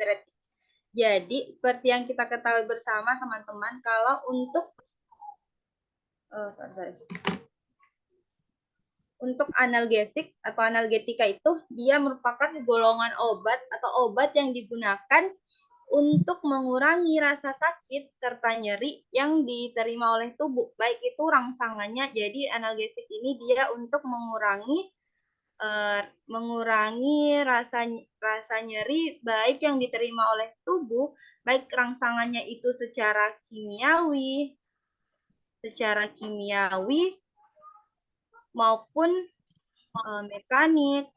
antipiretik. Jadi seperti yang kita ketahui bersama teman-teman, kalau untuk untuk analgesik atau analgetika itu dia merupakan golongan obat atau obat yang digunakan untuk mengurangi rasa sakit serta nyeri yang diterima oleh tubuh, baik itu rangsangannya. Jadi analgesik ini dia untuk mengurangi rasa nyeri baik yang diterima oleh tubuh, baik rangsangannya itu secara kimiawi maupun mekanik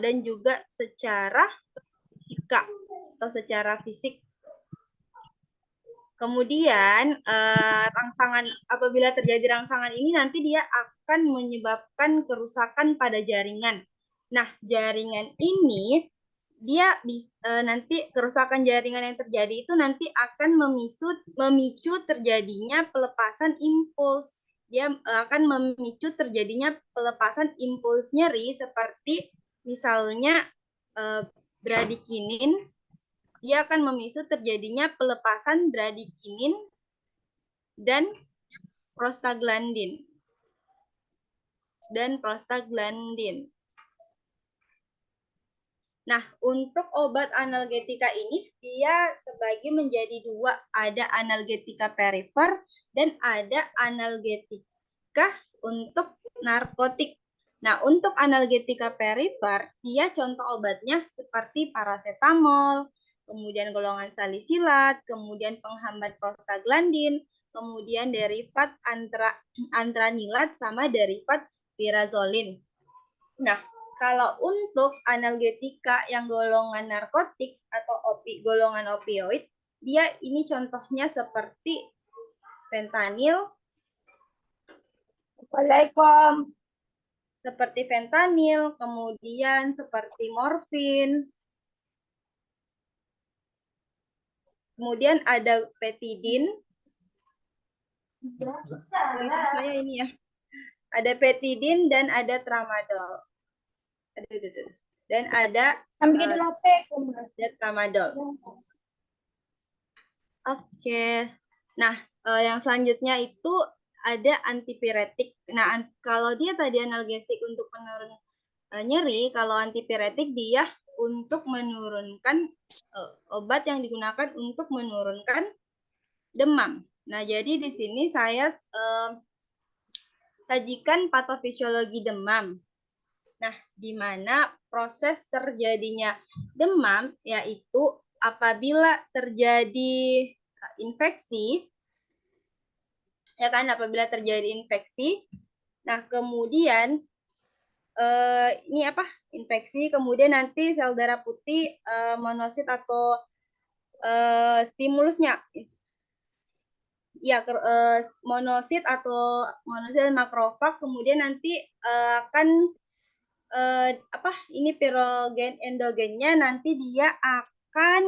dan juga secara fisika atau secara fisik. Kemudian apabila terjadi rangsangan ini nanti dia akan menyebabkan kerusakan pada jaringan. Nah, jaringan ini dia nanti kerusakan jaringan yang terjadi itu nanti akan memicu terjadinya pelepasan impuls. Dia akan memicu terjadinya pelepasan impuls nyeri seperti misalnya bradikinin. Dia akan memicu terjadinya pelepasan bradikinin dan prostaglandin. Nah, untuk obat analgetika ini dia terbagi menjadi dua, ada analgetika perifer dan ada analgetika untuk narkotik. Nah, untuk analgetika perifer, dia contoh obatnya seperti paracetamol, kemudian golongan salisilat, kemudian penghambat prostaglandin, kemudian derivat antranilat sama derivat pirazolin. Nah, kalau untuk analgetika yang golongan narkotik atau golongan opioid, dia ini contohnya seperti fentanyl, Assalamualaikum. Seperti fentanyl, kemudian seperti morfin, kemudian ada petidin. Tulisan saya ini ya. Ada petidin dan ada tramadol. Dan ada tramadol. Oke. Nah, yang selanjutnya itu ada antipiretik. Nah, kalau dia tadi analgesik untuk penurun nyeri, kalau antipiretik dia untuk menurunkan obat yang digunakan untuk menurunkan demam. Nah, jadi di sini saya sajikan patofisiologi demam. Nah, di mana proses terjadinya demam yaitu apabila terjadi infeksi, ya kan, apabila terjadi infeksi. Nah, kemudian ini apa? Infeksi, kemudian nanti sel darah putih monosit atau stimulusnya ya monosit dan makrofag, kemudian nanti akan ini pirogen endogennya nanti dia akan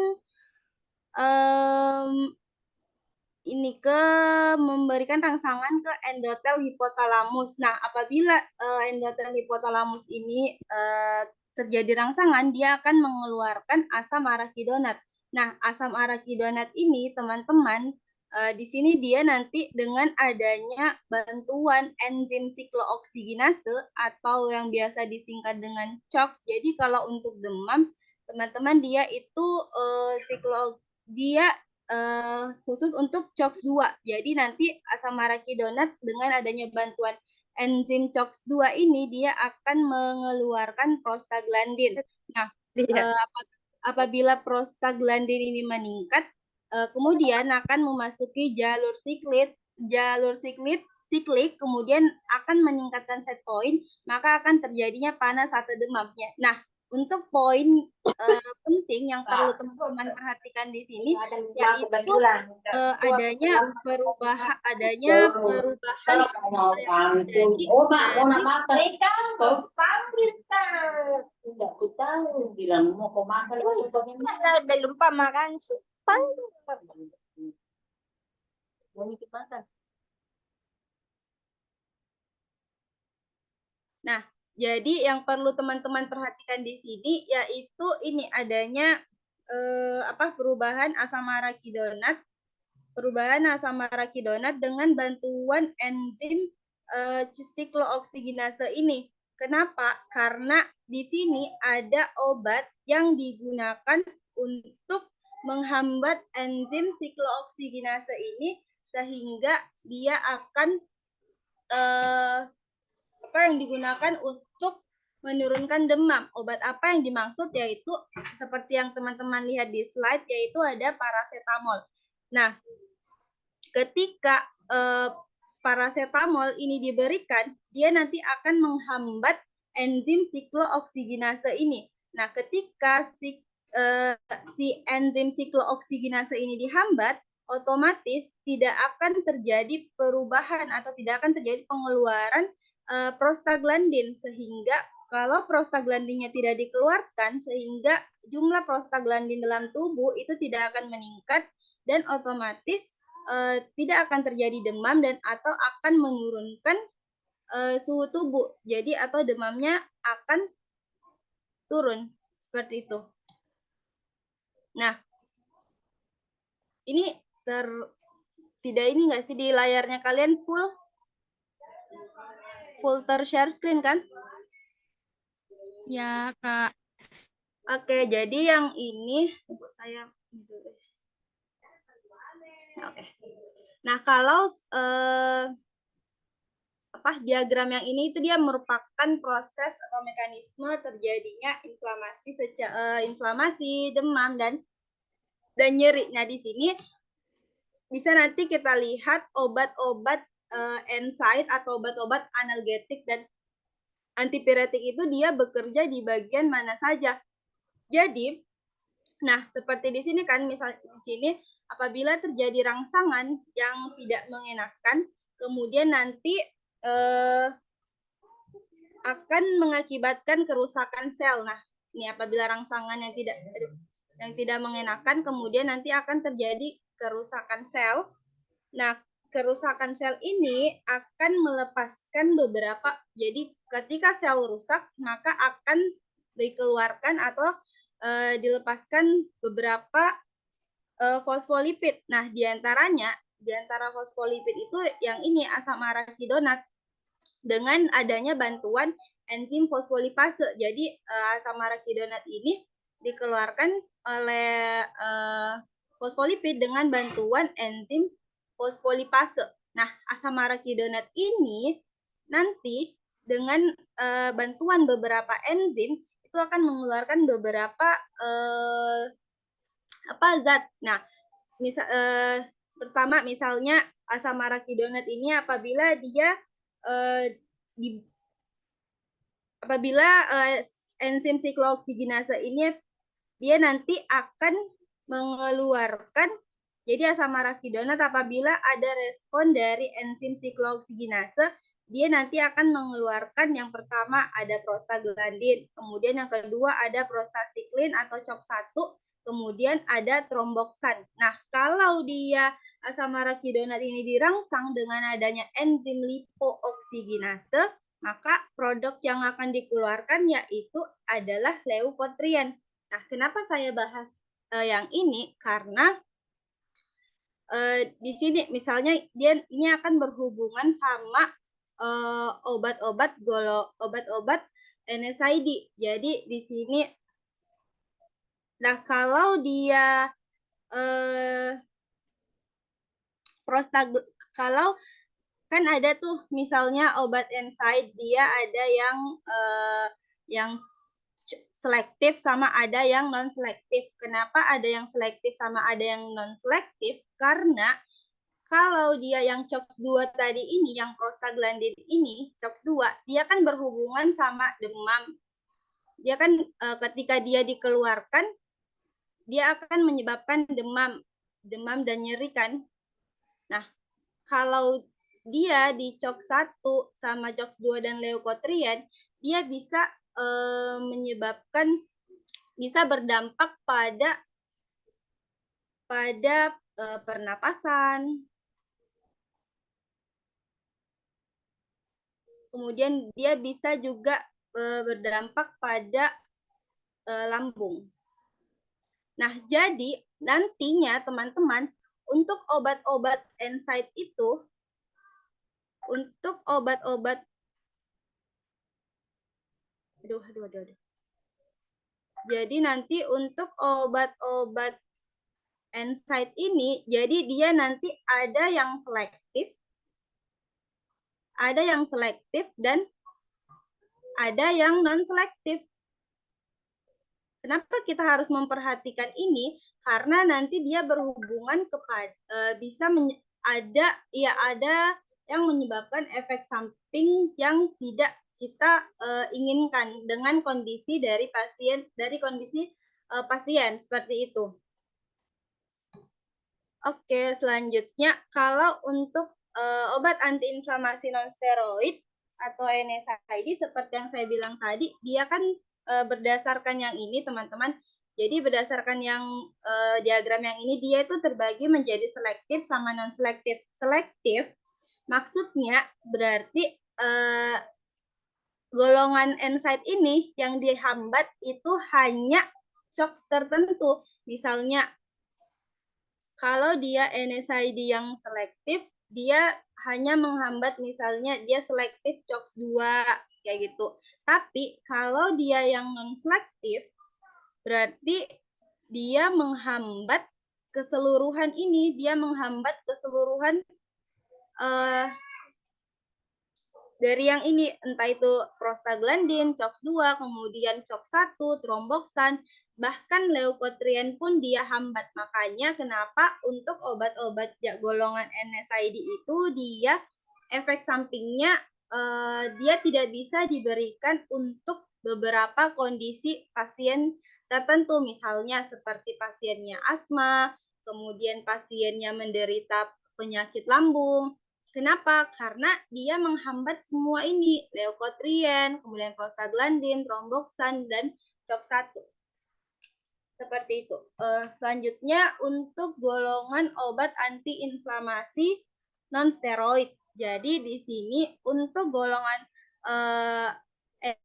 memberikan rangsangan ke endotel hipotalamus. Nah, apabila endotel hipotalamus ini terjadi rangsangan, dia akan mengeluarkan asam arakidonat. Nah, asam arakidonat ini, teman-teman, di sini dia nanti dengan adanya bantuan enzim siklooksigenase atau yang biasa disingkat dengan CHOX. Jadi kalau untuk demam, teman-teman, dia itu khusus untuk CHOX2. Jadi nanti asam arakidonat dengan adanya bantuan enzim CHOX2 ini dia akan mengeluarkan prostaglandin. Nah, apabila prostaglandin ini meningkat, kemudian akan memasuki jalur siklik, kemudian akan meningkatkan set point, maka akan terjadinya panas atau demamnya. Nah, untuk poin penting yang perlu teman-teman perhatikan di sini yaitu adanya perubahan belum makan. Nah, jadi yang perlu teman-teman perhatikan di sini yaitu ini adanya perubahan asam arakidonat dengan bantuan enzim siklooksigenase ini. Kenapa? Karena di sini ada obat yang digunakan untuk menghambat enzim siklooksigenase ini sehingga dia akan yang digunakan untuk menurunkan demam. Obat apa yang dimaksud yaitu seperti yang teman-teman lihat di slide yaitu ada paracetamol. Nah, ketika paracetamol ini diberikan, dia nanti akan menghambat enzim siklooksigenase ini. Nah, ketika si enzim siklooksigenase ini dihambat, otomatis tidak akan terjadi perubahan atau tidak akan terjadi pengeluaran prostaglandin, sehingga kalau prostaglandinnya tidak dikeluarkan, sehingga jumlah prostaglandin dalam tubuh itu tidak akan meningkat dan otomatis tidak akan terjadi demam dan atau akan menurunkan suhu tubuh. Jadi atau demamnya akan turun seperti itu. Nah, ini tidak ini nggak sih di layarnya kalian full share screen kan? Ya, Kak. Oke, jadi yang ini saya Oke. Nah, kalau diagram yang ini itu dia merupakan proses atau mekanisme terjadinya inflamasi, demam dan nyeri. Nah, di sini bisa nanti kita lihat obat-obat NSAID atau obat-obat analgetik dan antipiretik itu dia bekerja di bagian mana saja. Jadi, nah seperti di sini kan, misalnya di sini apabila terjadi rangsangan yang tidak mengenakan, kemudian nanti akan mengakibatkan kerusakan sel. Nah, ini apabila rangsangan yang tidak mengenakan, kemudian nanti akan terjadi kerusakan sel. Nah, kerusakan sel ini akan melepaskan beberapa, jadi ketika sel rusak, maka akan dikeluarkan atau dilepaskan beberapa fosfolipid. Nah, di antara fosfolipid itu yang ini asam arakidonat dengan adanya bantuan enzim fosfolipase. Jadi asam arakidonat ini dikeluarkan oleh fosfolipid dengan bantuan enzim fosfolipase. Nah, asam arakidonat ini nanti dengan bantuan beberapa enzim itu akan mengeluarkan beberapa zat. Nah, pertama misalnya asam arakidonat ini apabila dia enzim siklooksigenase ini dia nanti akan mengeluarkan, jadi asam arakidonat apabila ada respon dari enzim siklooksigenase, dia nanti akan mengeluarkan yang pertama ada prostaglandin, kemudian yang kedua ada prostacyclin atau COX-1, kemudian ada tromboksan. Nah, kalau dia asam arakidonat ini dirangsang dengan adanya enzim lipooksigenase, maka produk yang akan dikeluarkan yaitu adalah leukotrien. Nah, kenapa saya bahas yang ini? Karena di sini misalnya dia ini akan berhubungan sama obat-obat NSAID. Jadi di sini, nah kalau dia kalau kan ada tuh misalnya obat NSAID dia ada yang selektif sama ada yang non selektif. Kenapa ada yang selektif sama ada yang non selektif? Karena kalau dia yang COX-2 tadi ini, yang prostaglandin ini, COX-2, dia kan berhubungan sama demam. Dia kan ketika dia dikeluarkan, dia akan menyebabkan demam dan nyeri kan. Nah, kalau dia di COX-1 sama COX-2 dan leukotriene, dia bisa bisa berdampak pada pernapasan. Kemudian dia bisa juga berdampak pada lambung. Nah, jadi nantinya teman-teman untuk obat-obat NSAID itu, untuk obat-obat, aduh. Jadi nanti untuk obat-obat NSAID ini, jadi dia nanti ada yang selektif, dan ada yang non-selektif. Kenapa kita harus memperhatikan ini? Karena nanti dia berhubungan kepada ada yang menyebabkan efek samping yang tidak kita inginkan dengan kondisi dari kondisi pasien seperti itu. Oke, selanjutnya kalau untuk obat antiinflamasi non-steroid atau NSAID seperti yang saya bilang tadi, dia kan berdasarkan yang ini teman-teman. Jadi berdasarkan yang diagram yang ini, dia itu terbagi menjadi selektif sama non-selektif. Selektif maksudnya berarti golongan NSAID ini yang dihambat itu hanya COX tertentu. Misalnya kalau dia NSAID yang selektif, dia hanya menghambat misalnya dia selektif COX-2 kayak gitu. Tapi kalau dia yang non-selektif, berarti dia menghambat keseluruhan ini, dia menghambat keseluruhan dari yang ini, entah itu prostaglandin, COX-2, kemudian COX-1, tromboxan, bahkan leukotrien pun dia hambat. Makanya kenapa untuk obat-obat golongan NSAID itu dia efek sampingnya dia tidak bisa diberikan untuk beberapa kondisi pasien tertentu, misalnya seperti pasiennya asma, kemudian pasiennya menderita penyakit lambung. Kenapa? Karena dia menghambat semua ini, leukotrien, kemudian prostaglandin, tromboxan, dan COX-1. Seperti itu. Selanjutnya untuk golongan obat antiinflamasi non-steroid. Jadi di sini untuk golongan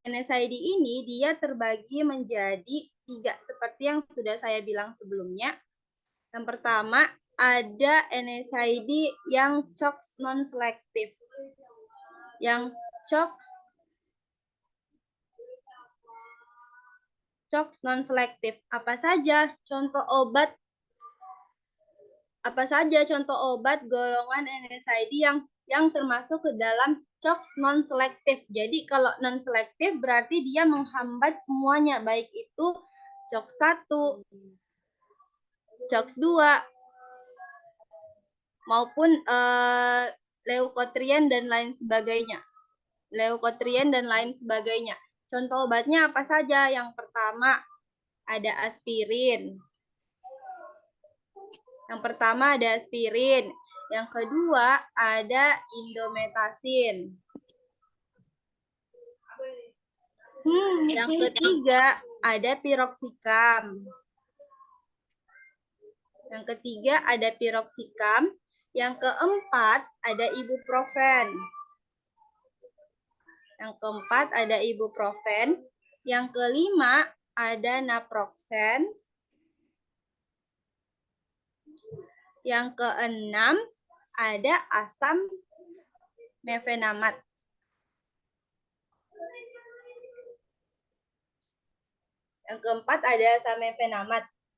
NSAID ini dia terbagi menjadi 3 seperti yang sudah saya bilang sebelumnya. Yang pertama ada NSAID yang COX non-selektif. Yang COX non-selektif. Apa saja contoh obat golongan NSAID yang termasuk ke dalam COX non-selektif. Jadi kalau non-selektif berarti dia menghambat semuanya, baik itu COX-1, COX-2, maupun leukotrien dan lain sebagainya. Contoh obatnya apa saja? Yang pertama ada aspirin. Yang kedua ada indometasin. Yang ketiga ada piroxicam. Yang keempat ada ibuprofen. Yang kelima ada naproxen. Yang keenam ada asam mefenamat.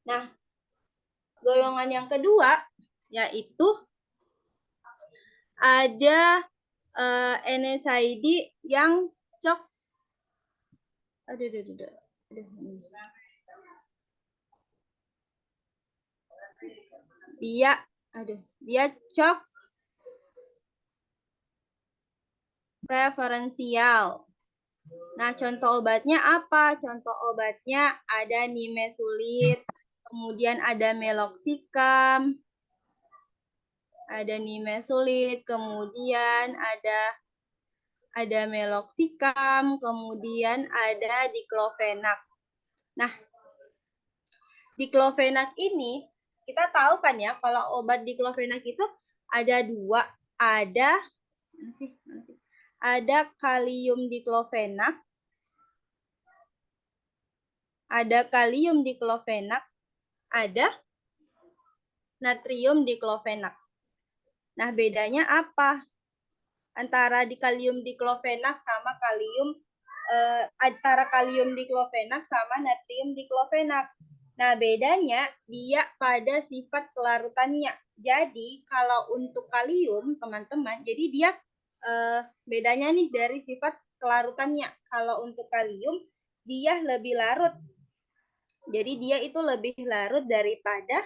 Nah, golongan yang kedua yaitu ada NSAID yang COX. Dia COX preferensial. Nah, contoh obatnya apa? Contoh obatnya ada nimesulit, kemudian ada meloxicam, kemudian ada meloxicam, kemudian ada diclofenac. Nah, diclofenac ini kita tahu kan ya, kalau obat diclofenac itu ada 2, ada kalium diclofenac, ada natrium diklofenak. Nah, bedanya apa antara kalium diklofenak sama antara kalium diklofenak sama natrium diklofenak? Nah, bedanya dia pada sifat kelarutannya. Jadi, kalau untuk kalium, teman-teman, jadi dia bedanya nih dari sifat kelarutannya. Kalau untuk kalium, dia lebih larut. Jadi, dia itu lebih larut daripada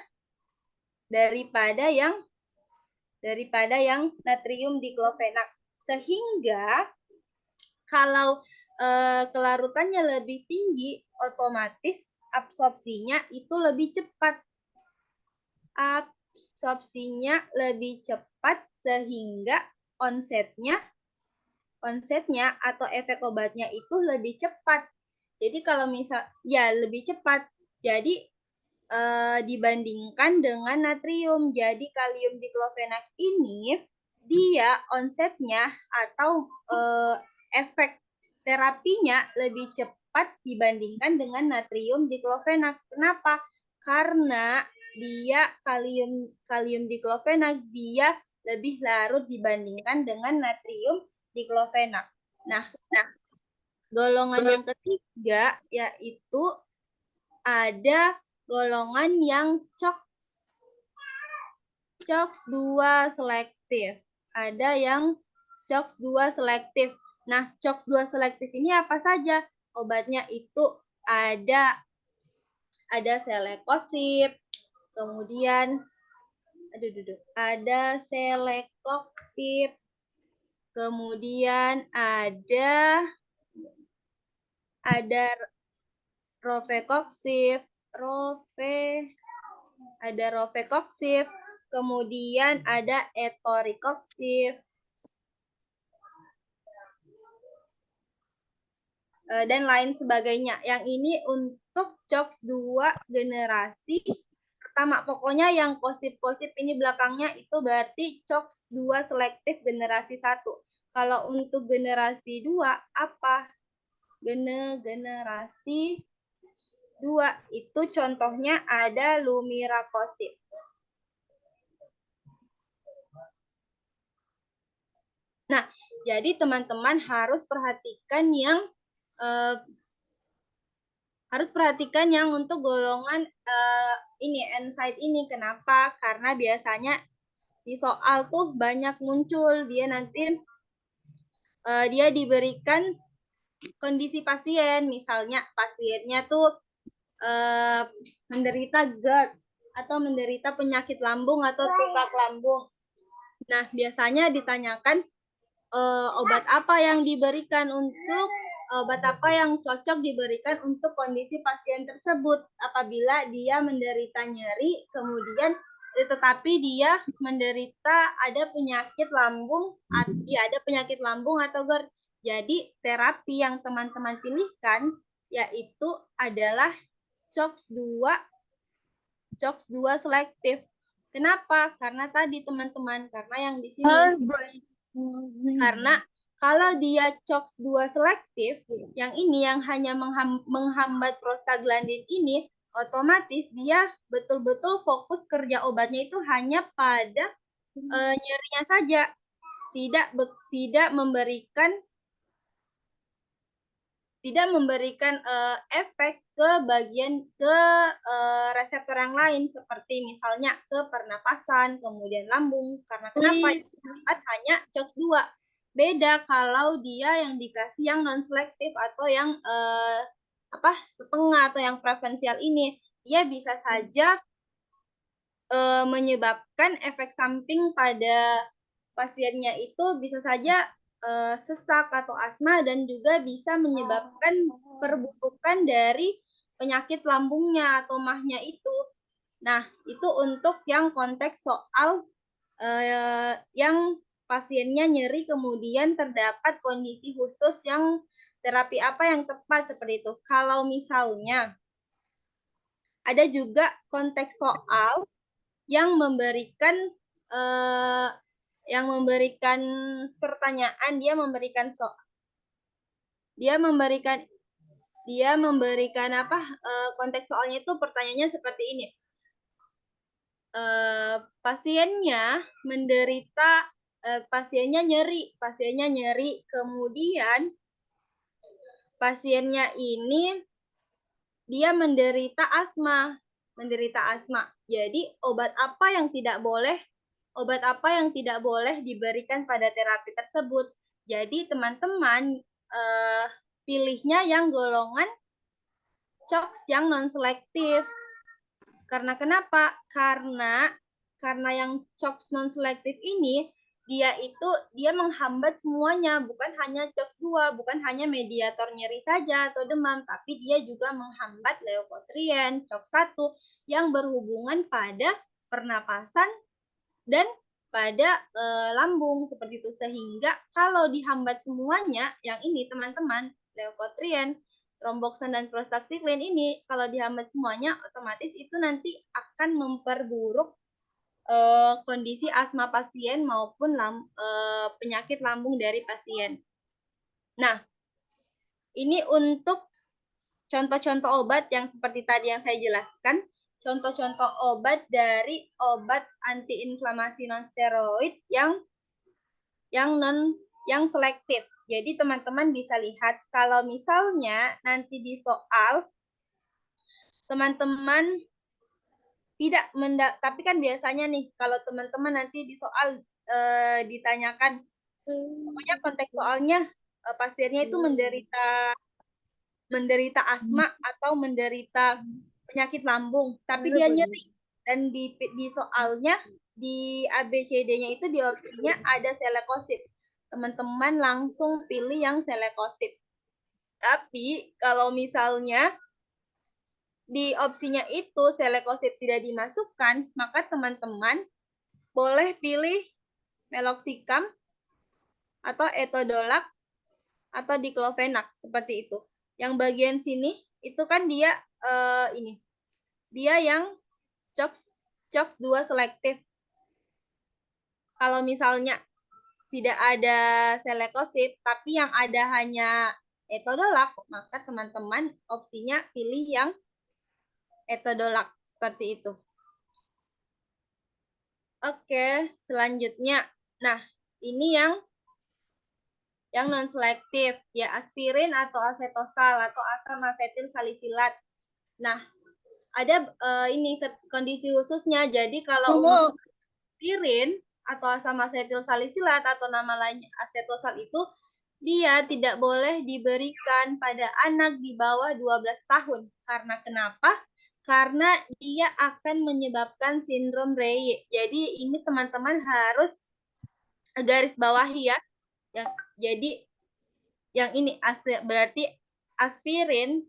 yang natrium diklofenak. Sehingga kalau kelarutannya lebih tinggi, otomatis absorpsinya itu lebih cepat. Absorpsinya lebih cepat sehingga onsetnya atau efek obatnya itu lebih cepat. Jadi kalau misal ya lebih cepat. Jadi dibandingkan dengan natrium. Jadi kalium diklofenak ini dia onsetnya atau efek terapinya lebih cepat dibandingkan dengan natrium diklofenak. Kenapa? Karena dia kalium diklofenak dia lebih larut dibandingkan dengan natrium diklofenak. Nah, golongan yang ketiga yaitu ada golongan yang COX-2 selektif. Ada yang COX-2 selektif. Nah, COX-2 selektif ini apa saja? Obatnya itu ada selekosip, kemudian ada selekokosip, kemudian ada rofekoksib, kemudian ada etorikoksib, dan lain sebagainya. Yang ini untuk COX-2 generasi pertama. Pokoknya yang kosip-kosip ini belakangnya itu berarti COX-2 selektif generasi 1. Kalau untuk generasi 2 apa? Generasi 2 itu contohnya ada lumirakosib. Nah, jadi teman-teman harus perhatikan yang untuk golongan ini NSAID ini. Kenapa? Karena biasanya di soal tuh banyak muncul, dia nanti dia diberikan kondisi pasien, misalnya pasiennya tuh menderita GERD atau menderita penyakit lambung atau tukak lambung. Nah, biasanya ditanyakan obat apa yang cocok diberikan untuk kondisi pasien tersebut apabila dia menderita nyeri, kemudian tetapi dia menderita ada penyakit lambung atau GERD. Jadi terapi yang teman-teman pilihkan yaitu adalah COX-2 selektif. Kenapa? Karena tadi teman-teman, karena yang di sini karena kalau dia COX-2 selektif, yang ini yang hanya menghambat prostaglandin ini, otomatis dia betul-betul fokus kerja obatnya itu hanya pada nyerinya saja, tidak memberikan efek ke reseptor yang lain seperti misalnya ke pernapasan, kemudian lambung. Karena kenapa? Hanya COX-2. Beda kalau dia yang dikasih yang non selektif atau yang setengah atau yang preferensial ini, dia bisa saja menyebabkan efek samping pada pasiennya itu bisa saja sesak atau asma dan juga bisa menyebabkan perburukan dari penyakit lambungnya atau mahnya itu. Nah, itu untuk yang konteks soal yang pasiennya nyeri kemudian terdapat kondisi khusus yang terapi apa yang tepat seperti itu. Kalau misalnya ada juga konteks soal yang memberikan pertanyaan, dia memberikan konteks soalnya itu pertanyaannya seperti ini. pasiennya menderita, pasiennya nyeri, kemudian pasiennya ini dia menderita asma. Jadi obat apa yang tidak boleh diberikan pada terapi tersebut. Jadi teman-teman pilihnya yang golongan COX yang non-selektif. Karena kenapa? Karena yang COX non-selektif ini dia menghambat semuanya, bukan hanya COX-2, bukan hanya mediator nyeri saja atau demam, tapi dia juga menghambat leukotrien, COX-1 yang berhubungan pada pernapasan dan pada lambung seperti itu. Sehingga kalau dihambat semuanya, yang ini teman-teman, leukotrien, tromboksan dan prostacyclin ini kalau dihambat semuanya, otomatis itu nanti akan memperburuk kondisi asma pasien maupun penyakit lambung dari pasien. Nah, ini untuk contoh-contoh obat yang seperti tadi yang saya jelaskan. Contoh-contoh obat dari obat antiinflamasi non-steroid yang selektif. Jadi teman-teman bisa lihat kalau misalnya nanti di soal teman-teman tidak tapi kan biasanya nih kalau teman-teman nanti di soal ditanyakan, pokoknya konteks soalnya pasiennya itu menderita asma atau menderita penyakit lambung, tapi dia nyeri, dan di soalnya di ABCD-nya itu di opsinya ada selekosip. Teman-teman langsung pilih yang selekosip. Tapi kalau misalnya di opsinya itu selekosip tidak dimasukkan, maka teman-teman boleh pilih meloxicam atau etodolac atau diclofenac seperti itu. Yang bagian sini itu kan dia dia yang COX-2 selektif. Kalau misalnya tidak ada selekosip, tapi yang ada hanya etodolac, maka teman-teman opsinya pilih yang etodolac seperti itu. Oke, selanjutnya. Nah, ini yang non-selektif, ya aspirin atau asetosal atau asam asetil salisilat. Nah, ada ini kondisi khususnya. Jadi kalau untuk aspirin atau asam asetil salisilat atau nama lainnya asetosal itu dia tidak boleh diberikan pada anak di bawah 12 tahun. Karena kenapa? Karena dia akan menyebabkan sindrom Reye. Jadi ini teman-teman harus garis bawahi ya. Jadi yang ini berarti aspirin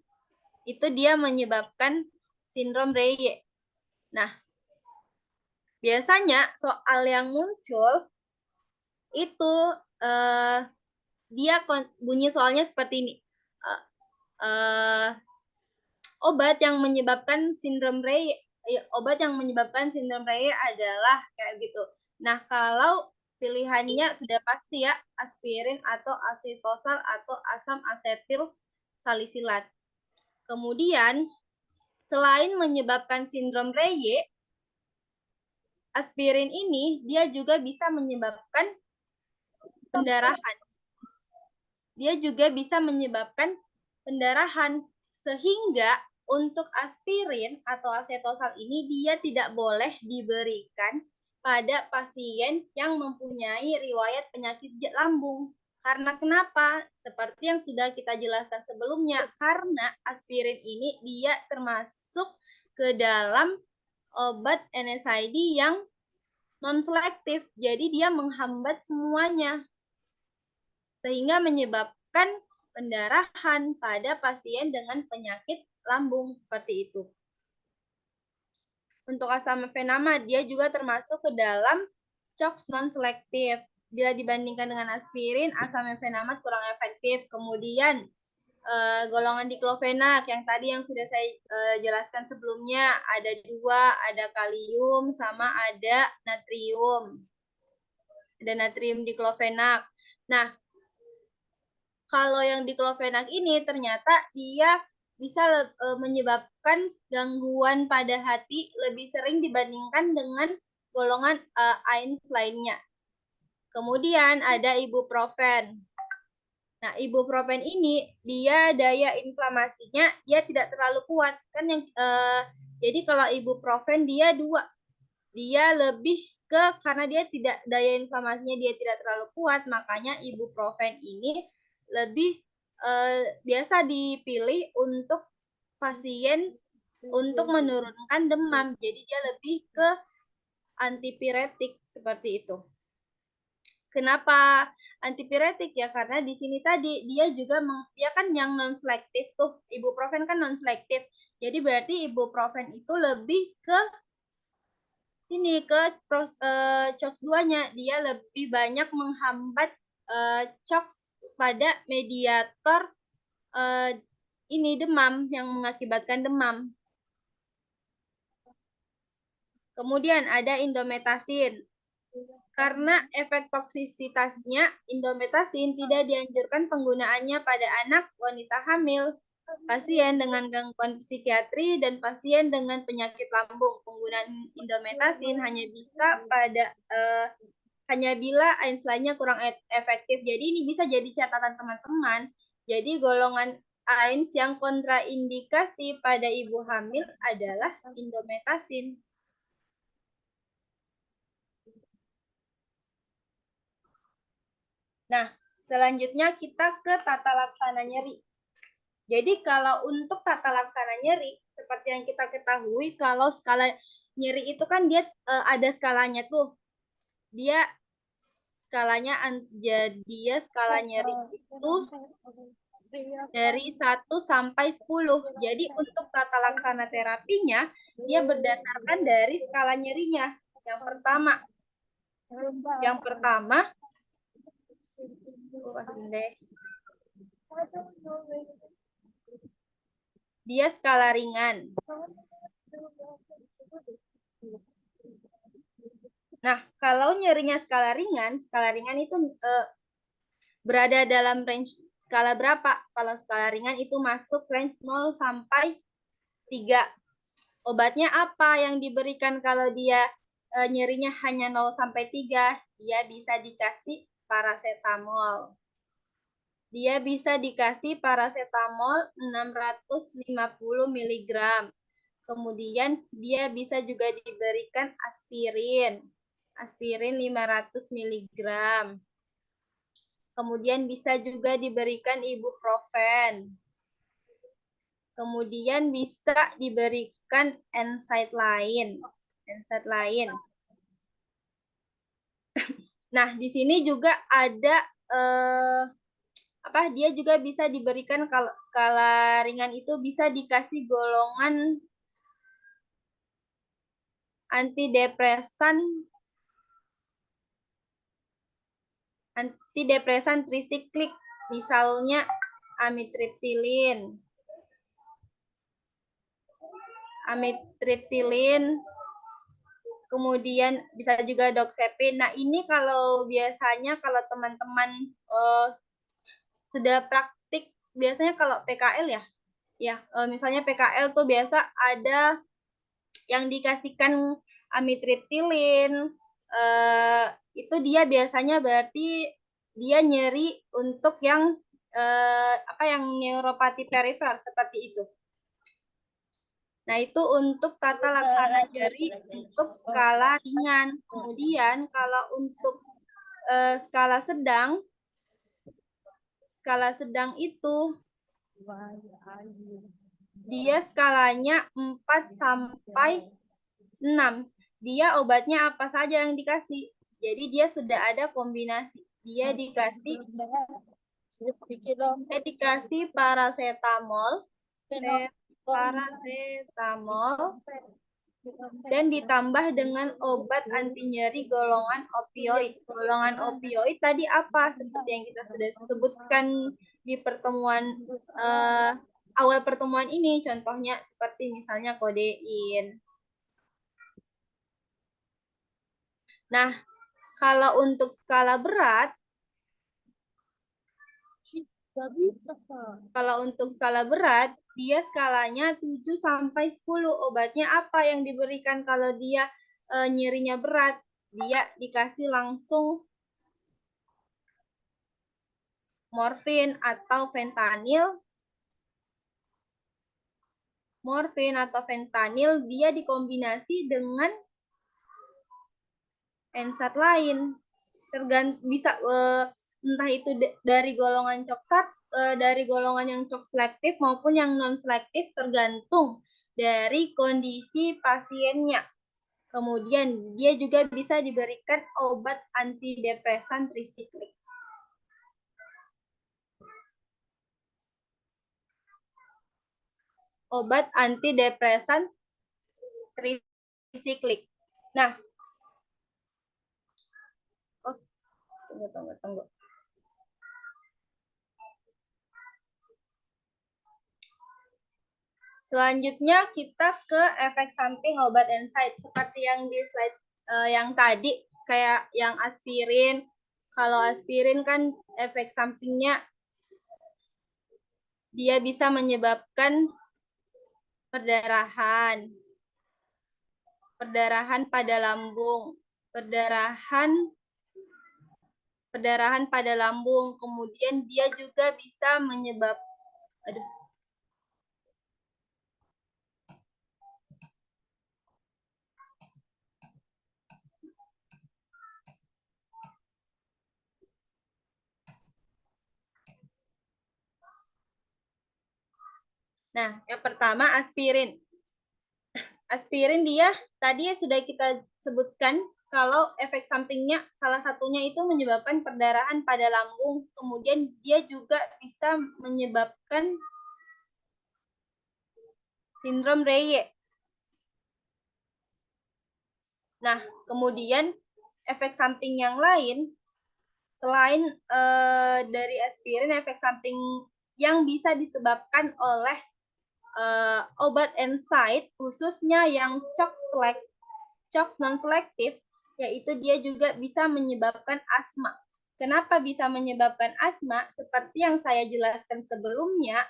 itu dia menyebabkan sindrom Reye. Nah, biasanya soal yang muncul itu dia bunyi soalnya seperti ini. Obat yang menyebabkan sindrom Reye adalah kayak gitu. Nah, kalau pilihannya sudah pasti ya, aspirin atau asetosal atau asam asetil salisilat. Kemudian, selain menyebabkan sindrom Reye, aspirin ini dia juga bisa menyebabkan pendarahan. Sehingga untuk aspirin atau asetosal ini dia tidak boleh diberikan pada pasien yang mempunyai riwayat penyakit lambung. Karena kenapa? Seperti yang sudah kita jelaskan sebelumnya, karena aspirin ini dia termasuk ke dalam obat NSAID yang non-selektif. Jadi dia menghambat semuanya. Sehingga menyebabkan pendarahan pada pasien dengan penyakit lambung seperti itu. Untuk asam mefenama, dia juga termasuk ke dalam COX non-selektif. Bila dibandingkan dengan aspirin, asam mefenamat kurang efektif. Kemudian golongan diklofenak yang tadi yang sudah saya jelaskan sebelumnya ada 2, ada kalium sama ada natrium. Ada natrium diklofenak. Nah, kalau yang diklofenak ini ternyata dia bisa menyebabkan gangguan pada hati lebih sering dibandingkan dengan golongan AINS lainnya. Kemudian ada ibuprofen. Nah, ibuprofen ini dia daya inflamasinya dia tidak terlalu kuat kan yang jadi kalau ibuprofen dia lebih ke karena dia tidak daya inflamasinya dia tidak terlalu kuat, makanya ibuprofen ini lebih biasa dipilih untuk pasien untuk menurunkan demam. Jadi dia lebih ke antipiretik seperti itu. Kenapa antipiretik ya? Karena di sini tadi dia juga dia kan yang non selektif tuh. Ibuprofen kan non selektif. Jadi berarti ibuprofen itu lebih ke sini ke COX-2-nya. Dia lebih banyak menghambat COX pada mediator ini demam yang mengakibatkan demam. Kemudian ada indometasin. Karena efek toksisitasnya, indometasin tidak dianjurkan penggunaannya pada anak, wanita hamil, pasien dengan gangguan psikiatri, dan pasien dengan penyakit lambung. Penggunaan indometasin hanya bisa hanya bila AINS-nya kurang efektif. Jadi ini bisa jadi catatan teman-teman. Jadi golongan AINS yang kontraindikasi pada ibu hamil adalah indometasin. Nah, selanjutnya kita ke tata laksana nyeri. Jadi kalau untuk tata laksana nyeri, seperti yang kita ketahui, kalau skala nyeri itu kan dia ada skalanya tuh. Dia skalanya, dia skala nyeri itu dari 1 sampai 10. Jadi untuk tata laksana terapinya, dia berdasarkan dari skala nyerinya. Yang pertama, dia skala ringan. Nah, kalau nyerinya skala ringan itu berada dalam range skala berapa? Kalau skala ringan itu masuk range 0 sampai 3. Obatnya apa yang diberikan kalau dia nyerinya hanya 0 sampai 3? Dia bisa dikasih paracetamol. Dia bisa dikasih paracetamol 650 mg. Kemudian dia bisa juga diberikan aspirin. Aspirin 500 mg. Kemudian bisa juga diberikan ibuprofen. Kemudian bisa diberikan NSAID lain. Nah, di sini juga ada dia juga bisa diberikan skala ringan itu bisa dikasih golongan antidepresan trisiklik, misalnya amitriptilin, kemudian bisa juga doxepin. Nah, ini kalau biasanya kalau teman-teman sudah praktik, biasanya kalau PKL misalnya PKL tuh biasa ada yang dikasihkan amitriptilin, itu dia biasanya berarti dia nyeri untuk yang yang neuropati perifer seperti itu. Nah, itu untuk tata laksana nyeri untuk skala ringan. Kemudian kalau untuk skala sedang itu dia skalanya 4 sampai 6. Dia obatnya apa saja yang dikasih. Jadi dia sudah ada kombinasi. Dia dikasih paracetamol, dan ditambah dengan obat anti nyeri golongan opioid. Golongan opioid tadi apa? Seperti yang kita sudah sebutkan di pertemuan awal pertemuan ini, contohnya seperti misalnya kodein. Nah, kalau untuk skala berat, Gak bisa, Kak. Kalau untuk skala berat, dia skalanya 7 sampai 10. Obatnya apa yang diberikan kalau dia nyerinya berat? Dia dikasih langsung morfin atau fentanyl. Morfin atau fentanyl dia dikombinasi dengan NSAID lain. Bisa entah itu dari golongan dari golongan yang COX selektif maupun yang non selektif, tergantung dari kondisi pasiennya. Kemudian dia juga bisa diberikan obat antidepresan trisiklik. Obat antidepresan trisiklik. Nah, tunggu. Selanjutnya kita ke efek samping obat NSAID. Seperti yang di slide yang tadi, kayak yang aspirin. Kalau aspirin kan efek sampingnya dia bisa menyebabkan perdarahan pada lambung, perdarahan pada lambung. Kemudian dia juga bisa menyebabkan Nah, yang pertama aspirin. Aspirin dia tadi sudah kita sebutkan kalau efek sampingnya salah satunya itu menyebabkan perdarahan pada lambung. Kemudian dia juga bisa menyebabkan sindrom Reye. Nah, kemudian efek samping yang lain selain dari aspirin, efek samping yang bisa disebabkan oleh obat NSAID, khususnya yang COX non-selektif, yaitu dia juga bisa menyebabkan asma. Kenapa bisa menyebabkan asma? Seperti yang saya jelaskan sebelumnya,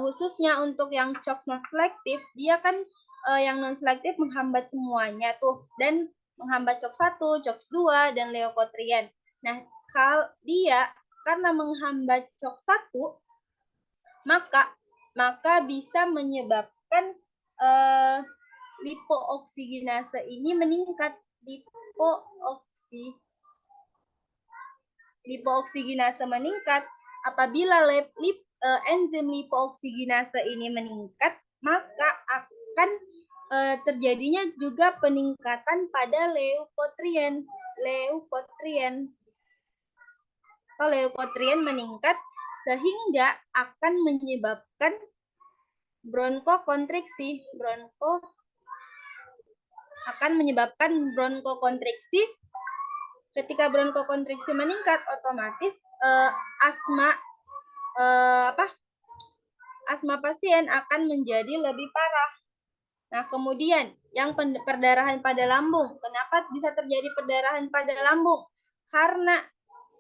khususnya untuk yang COX non-selektif, dia kan yang non-selektif menghambat semuanya tuh, dan menghambat COX-1, COX-2, dan leukotrien. Nah, kalau dia karena menghambat COX-1, maka bisa menyebabkan lipooksigenase ini meningkat. Lipooksigenase meningkat. Apabila enzim lipooksigenase ini meningkat, maka akan terjadinya juga peningkatan pada leukotrien. Leukotrien meningkat sehingga akan menyebabkan bronkokontriksi. Ketika bronkokontriksi meningkat, otomatis asma pasien akan menjadi lebih parah. Nah, kemudian yang perdarahan pada lambung. Kenapa bisa terjadi perdarahan pada lambung? Karena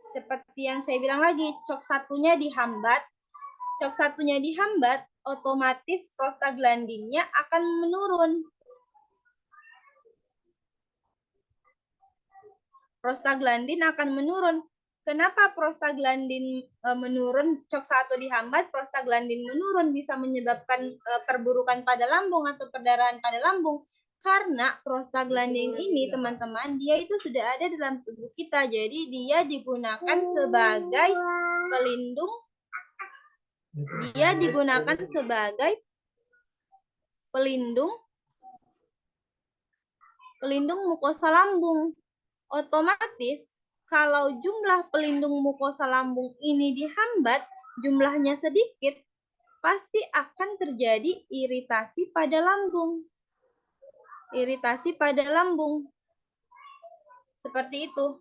seperti yang saya bilang lagi, COX-1-nya dihambat. COX-1-nya dihambat, otomatis prostaglandinnya akan menurun. Prostaglandin akan menurun. Kenapa prostaglandin menurun? COX-1 dihambat, prostaglandin menurun, bisa menyebabkan perburukan pada lambung atau perdarahan pada lambung. Karena prostaglandin ini, teman-teman, dia itu sudah ada dalam tubuh kita. Jadi dia digunakan sebagai pelindung. Dia digunakan sebagai pelindung mukosa lambung. Otomatis kalau jumlah pelindung mukosa lambung ini dihambat, jumlahnya sedikit, pasti akan terjadi iritasi pada lambung. Seperti itu.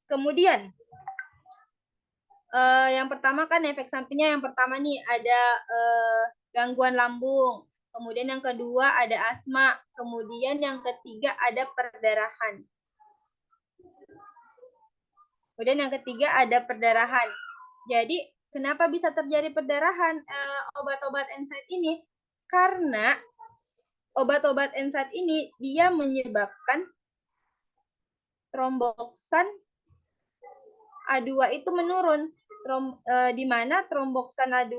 Kemudian yang pertama kan efek sampingnya, yang pertama nih ada gangguan lambung. Kemudian yang kedua ada asma. Kemudian yang ketiga ada perdarahan. Jadi Kenapa bisa terjadi perdarahan obat-obat NSAID ini? Karena obat-obat NSAID ini dia menyebabkan tromboksan A2 itu menurun. Di mana tromboksan A2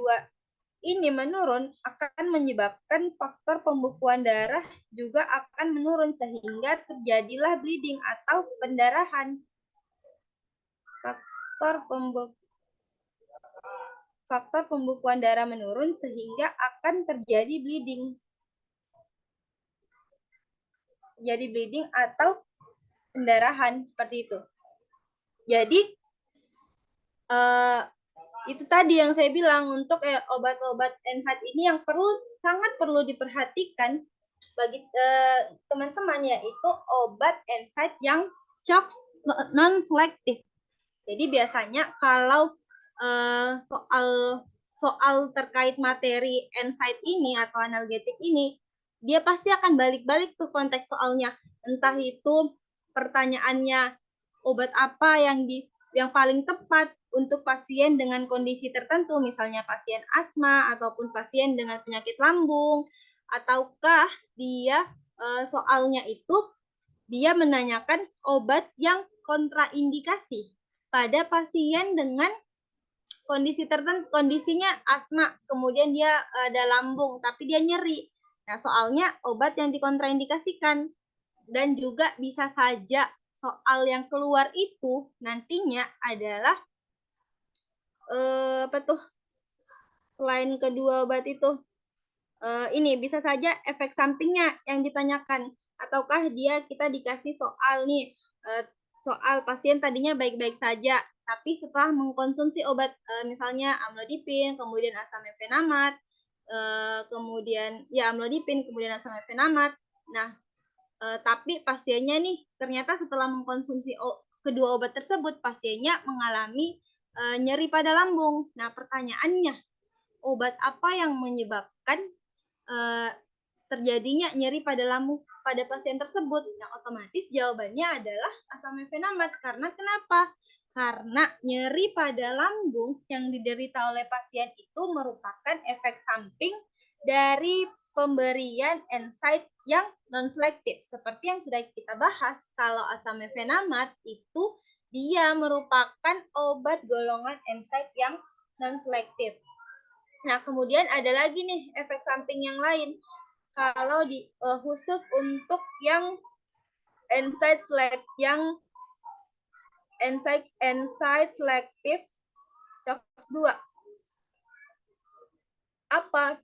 ini menurun akan menyebabkan faktor pembekuan darah juga akan menurun sehingga terjadilah bleeding atau pendarahan. Faktor pembekuan darah menurun sehingga akan terjadi bleeding. Jadi bleeding atau pendarahan seperti itu. Jadi itu tadi yang saya bilang untuk obat-obat NSAID ini yang sangat perlu diperhatikan bagi teman-teman, yaitu obat NSAID yang CHOX non-selektif. Jadi biasanya kalau soal terkait materi NSAID ini atau analgetik ini, dia pasti akan balik-balik tuh konteks soalnya. Entah itu pertanyaannya obat apa yang paling tepat untuk pasien dengan kondisi tertentu, misalnya pasien asma ataupun pasien dengan penyakit lambung, ataukah dia soalnya itu dia menanyakan obat yang kontraindikasi pada pasien dengan kondisi tertentu, kondisinya asma, kemudian dia ada lambung tapi dia nyeri. Nah, soalnya obat yang dikontraindikasikan. Dan juga bisa saja soal yang keluar itu nantinya adalah apa tuh, selain kedua obat itu ini bisa saja efek sampingnya yang ditanyakan, ataukah kita dikasih soal nih soal pasien tadinya baik-baik saja tapi setelah mengkonsumsi obat misalnya amlodipin kemudian asam mefenamat kemudian amlodipin kemudian asam mefenamat. Nah, tapi pasiennya nih ternyata setelah mengkonsumsi kedua obat tersebut pasiennya mengalami nyeri pada lambung. Nah, pertanyaannya, obat apa yang menyebabkan terjadinya nyeri pada lambung pada pasien tersebut? Yang otomatis jawabannya adalah asam mefenamat. Karena kenapa? Karena nyeri pada lambung yang diderita oleh pasien itu merupakan efek samping dari pemberian NSAID yang non-selektif. Seperti yang sudah kita bahas, kalau asam mefenamat itu dia merupakan obat golongan NSAID yang non-selektif. Nah, kemudian ada lagi nih efek samping yang lain. Kalau khusus untuk yang NSAID selektif CHOX2. Apa?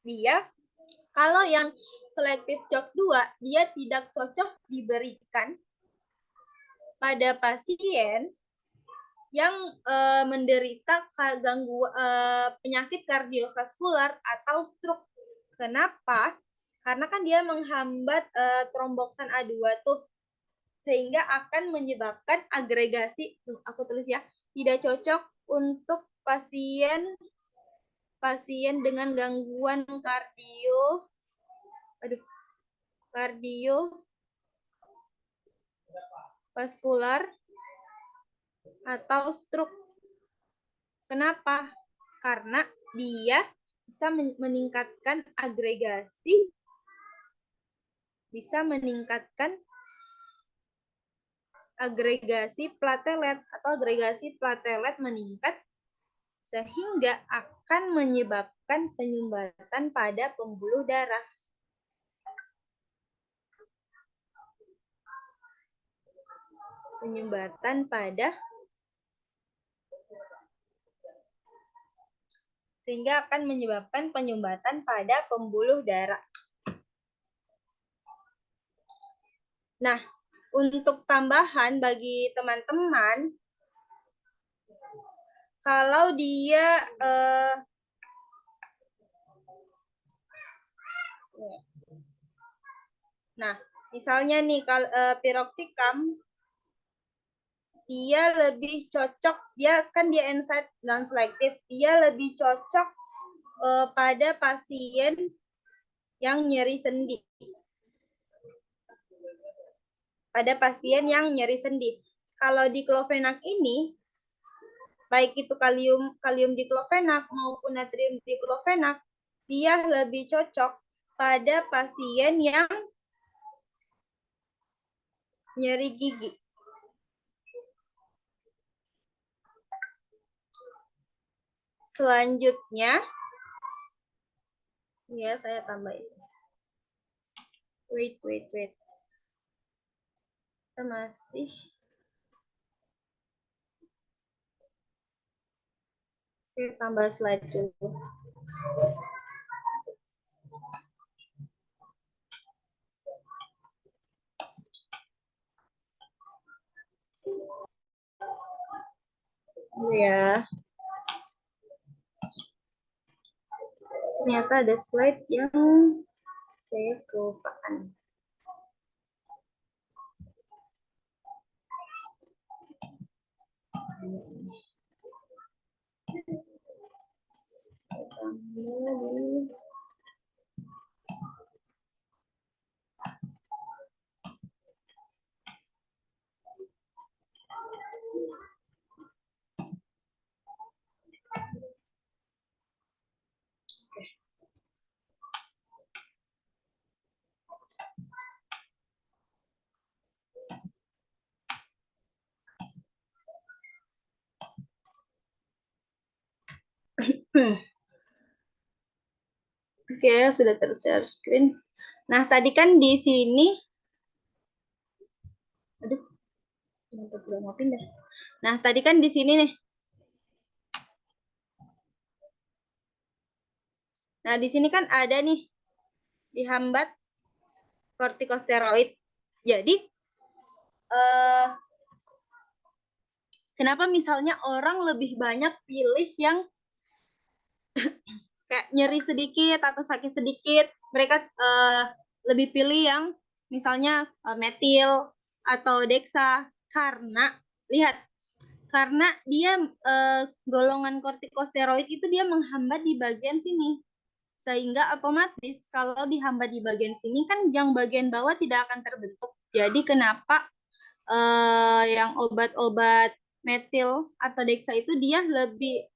Dia kalau yang selektif CHOX2 dia tidak cocok diberikan pada pasien yang menderita penyakit kardiovaskular atau stroke. Kenapa? Karena kan dia menghambat tromboksan A2 tuh, sehingga akan menyebabkan agregasi, aku tulis ya, tidak cocok untuk pasien dengan gangguan kardiovaskular atau stroke. Kenapa? Karena dia bisa meningkatkan agregasi platelet atau agregasi platelet meningkat sehingga akan menyebabkan penyumbatan pada pembuluh darah. Sehingga akan menyebabkan penyumbatan pada pembuluh darah. Nah, untuk tambahan bagi teman-teman, kalau dia nah, misalnya nih kalau piroxicam dia lebih cocok, dia NSAID non-selektif, dia lebih cocok pada pasien yang nyeri sendi. Kalau di Clovenac ini baik itu kalium diklofenak maupun natrium diklofenak, dia lebih cocok pada pasien yang nyeri gigi. Selanjutnya, ya saya tambahin. Wait. Kita masih tambah slide dulu. Ya. Ternyata ada slide yang saya kelupaan. Oke, sudah ter-share screen. Nah, tadi kan di sini, aduh, mau pindah. Nah, tadi kan di sini nih. Nah, di sini kan ada nih dihambat kortikosteroid. Jadi, kenapa misalnya orang lebih banyak pilih yang kayak nyeri sedikit atau sakit sedikit, mereka lebih pilih yang misalnya metil atau dexa, karena lihat, karena dia golongan kortikosteroid itu dia menghambat di bagian sini, sehingga otomatis kalau dihambat di bagian sini kan yang bagian bawah tidak akan terbentuk. Jadi kenapa yang obat-obat metil atau dexa itu dia lebih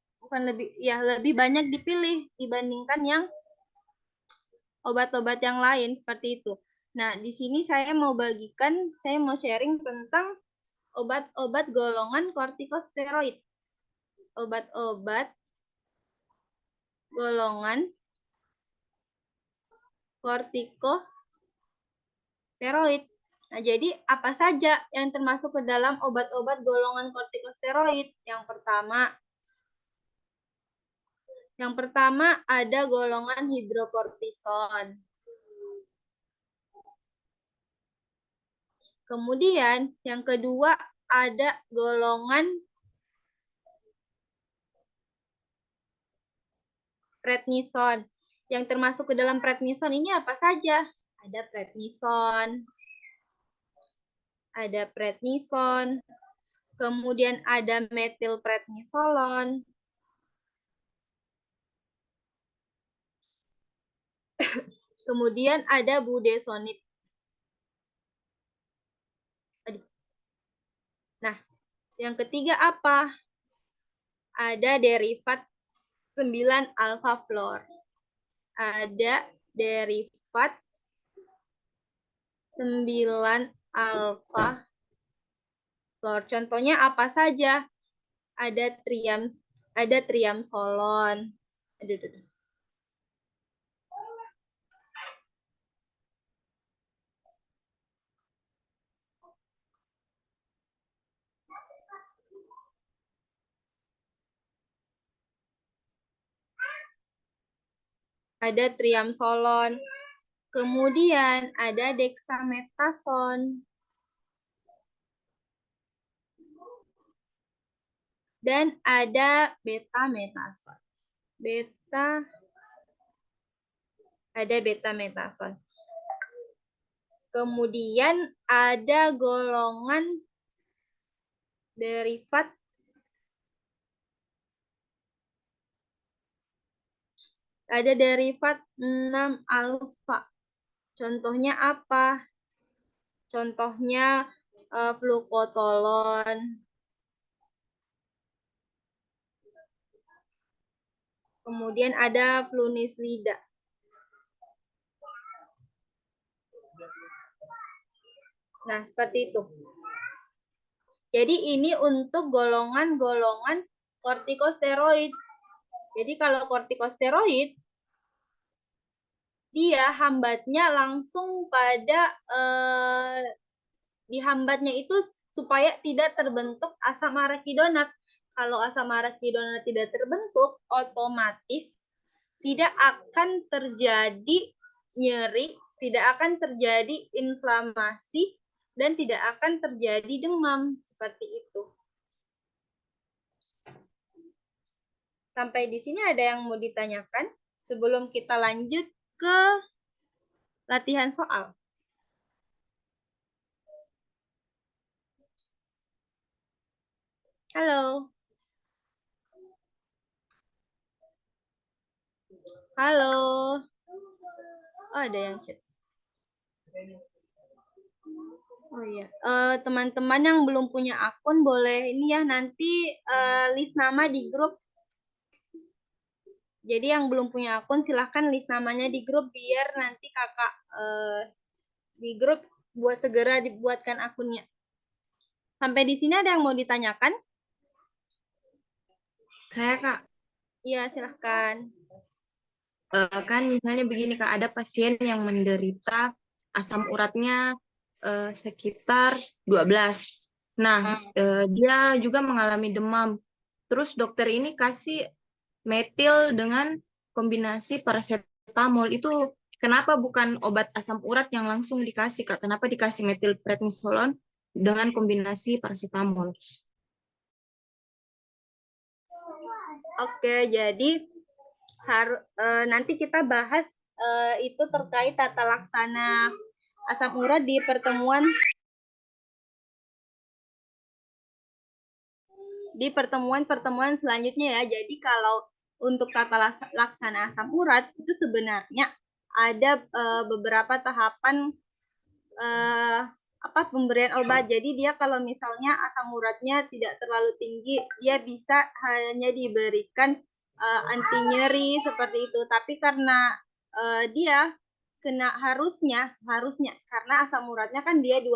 banyak dipilih dibandingkan yang obat-obat yang lain seperti itu. Nah, di sini saya mau sharing tentang obat-obat golongan kortikosteroid. Obat-obat golongan kortikosteroid. Nah, jadi apa saja yang termasuk ke dalam obat-obat golongan kortikosteroid? Yang pertama ada golongan hidrokortison. Kemudian yang kedua ada golongan prednison. Yang termasuk ke dalam prednison ini apa saja? Ada prednison, kemudian ada metilprednisolon, kemudian ada budesonid. Nah, yang ketiga apa? Ada derivat 9 alfa fluor. Ada derivat 9 alfa fluor. Contohnya apa saja? Ada triamsolon. Ada triamsolon. Kemudian ada dexamethasone. Dan ada betamethasone. Ada betamethasone. Kemudian ada golongan derivat ada derivat 6 alfa. Contohnya apa? Contohnya flukotolon. Kemudian ada Flunislida. Nah, seperti itu. Jadi ini untuk golongan-golongan kortikosteroid. Jadi kalau kortikosteroid, dia hambatnya langsung pada dihambatnya itu supaya tidak terbentuk asam arachidonat. Kalau asam arachidonat tidak terbentuk, otomatis tidak akan terjadi nyeri, tidak akan terjadi inflamasi, dan tidak akan terjadi demam. Seperti itu. Sampai di sini ada yang mau ditanyakan sebelum kita lanjut ke latihan soal. Halo. Halo. Oh, ada yang chat. Oh iya, teman-teman yang belum punya akun boleh ini ya nanti list nama di grup. Jadi yang belum punya akun silahkan list namanya di grup biar nanti kakak di grup buat segera dibuatkan akunnya. Sampai di sini ada yang mau ditanyakan? Saya Kak, Iya silahkan. kan misalnya begini Kak, ada pasien yang menderita asam uratnya sekitar 12. Nah, dia juga mengalami demam. Terus dokter ini kasih metil dengan kombinasi paracetamol. Itu kenapa bukan obat asam urat yang langsung dikasih Kak? Kenapa dikasih metilprednisolon dengan kombinasi paracetamol? Oke, jadi nanti kita bahas itu terkait tata laksana asam urat di pertemuan selanjutnya ya. Jadi kalau untuk tata laksana asam urat itu sebenarnya ada beberapa tahapan pemberian obat. Jadi dia kalau misalnya asam uratnya tidak terlalu tinggi, dia bisa hanya diberikan anti nyeri seperti itu. Tapi karena dia harusnya karena asam uratnya kan dia 12.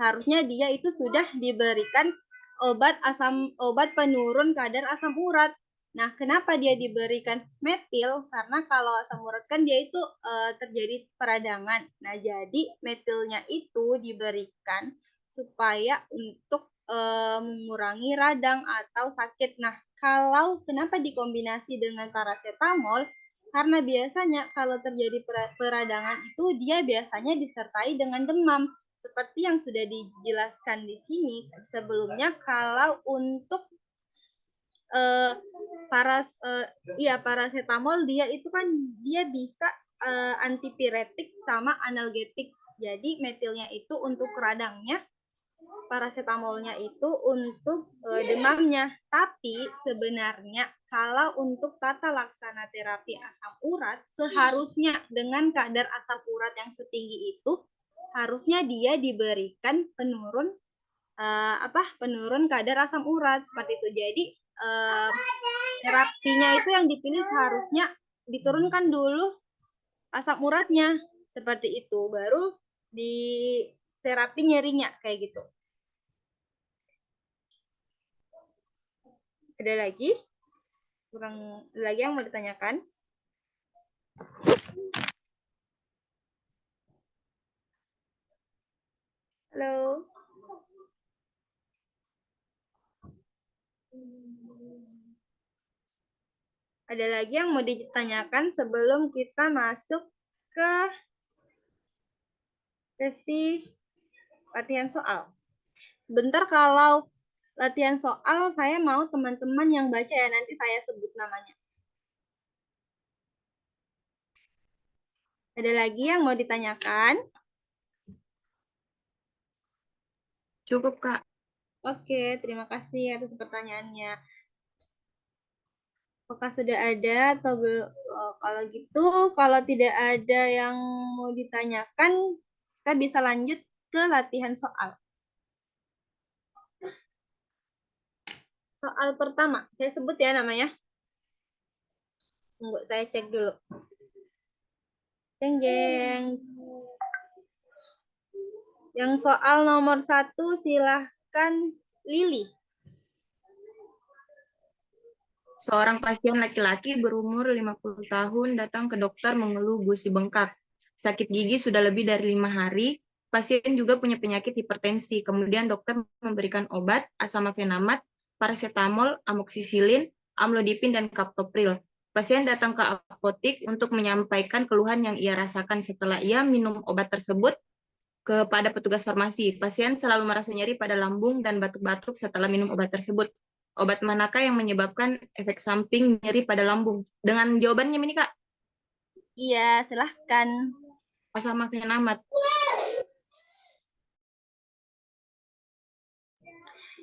Harusnya dia itu sudah diberikan obat penurun kadar asam urat. Nah, kenapa dia diberikan metil? Karena kalau asam urat kan dia itu terjadi peradangan. Nah, jadi metilnya itu diberikan supaya untuk mengurangi radang atau sakit. Nah, kalau kenapa dikombinasi dengan paracetamol? Karena biasanya kalau terjadi peradangan itu dia biasanya disertai dengan demam. Seperti yang sudah dijelaskan di sini sebelumnya, kalau untuk paracetamol dia itu kan dia bisa antipiretik sama analgetik. Jadi metilnya itu untuk radangnya, paracetamolnya itu untuk demamnya. Tapi sebenarnya kalau untuk tata laksana terapi asam urat, seharusnya dengan kadar asam urat yang setinggi itu harusnya dia diberikan penurun penurun kadar asam urat seperti itu. Jadi terapinya itu yang dipilih seharusnya diturunkan dulu asam uratnya seperti itu, baru di terapi nyerinya kayak gitu. Ada lagi? Kurang lagi yang mau ditanyakan? Halo. Ada lagi yang mau ditanyakan sebelum kita masuk ke sesi latihan soal? Sebentar, kalau latihan soal saya mau teman-teman yang baca ya, nanti saya sebut namanya. Ada lagi yang mau ditanyakan? Cukup Kak. Oke, terima kasih atas pertanyaannya. Apakah sudah ada atau belum? Kalau gitu, kalau tidak ada yang mau ditanyakan, kita bisa lanjut ke latihan soal. Soal pertama, saya sebut ya namanya. Tunggu, saya cek dulu. Jeng jeng. Yang soal nomor 1 silahkan Lili. Seorang pasien laki-laki berumur 50 tahun datang ke dokter mengeluh gusi bengkak. Sakit gigi sudah lebih dari 5 hari. Pasien juga punya penyakit hipertensi. Kemudian dokter memberikan obat asam mefenamat, paracetamol, amoksisilin, amlodipin, dan kaptopril. Pasien datang ke apotik untuk menyampaikan keluhan yang ia rasakan setelah ia minum obat tersebut kepada petugas farmasi. Pasien selalu merasa nyeri pada lambung dan batuk-batuk setelah minum obat tersebut. Obat manakah yang menyebabkan efek samping nyeri pada lambung? Dengan jawabannya ini, Kak. Iya, silahkan. Asam mefenamat.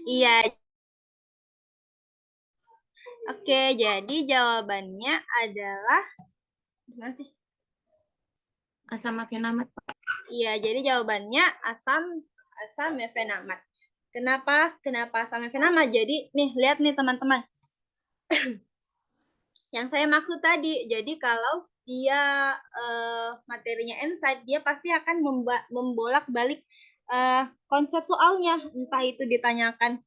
Iya. Oke, jadi jawabannya adalah gimana sih? Asam mefenamat, Pak. Iya, jadi jawabannya asam mefenamat. Kenapa asam mefenamat? Jadi nih, lihat nih teman-teman. Yang saya maksud tadi, jadi kalau dia materinya insight, dia pasti akan membolak-balik konsep soalnya. Entah itu ditanyakan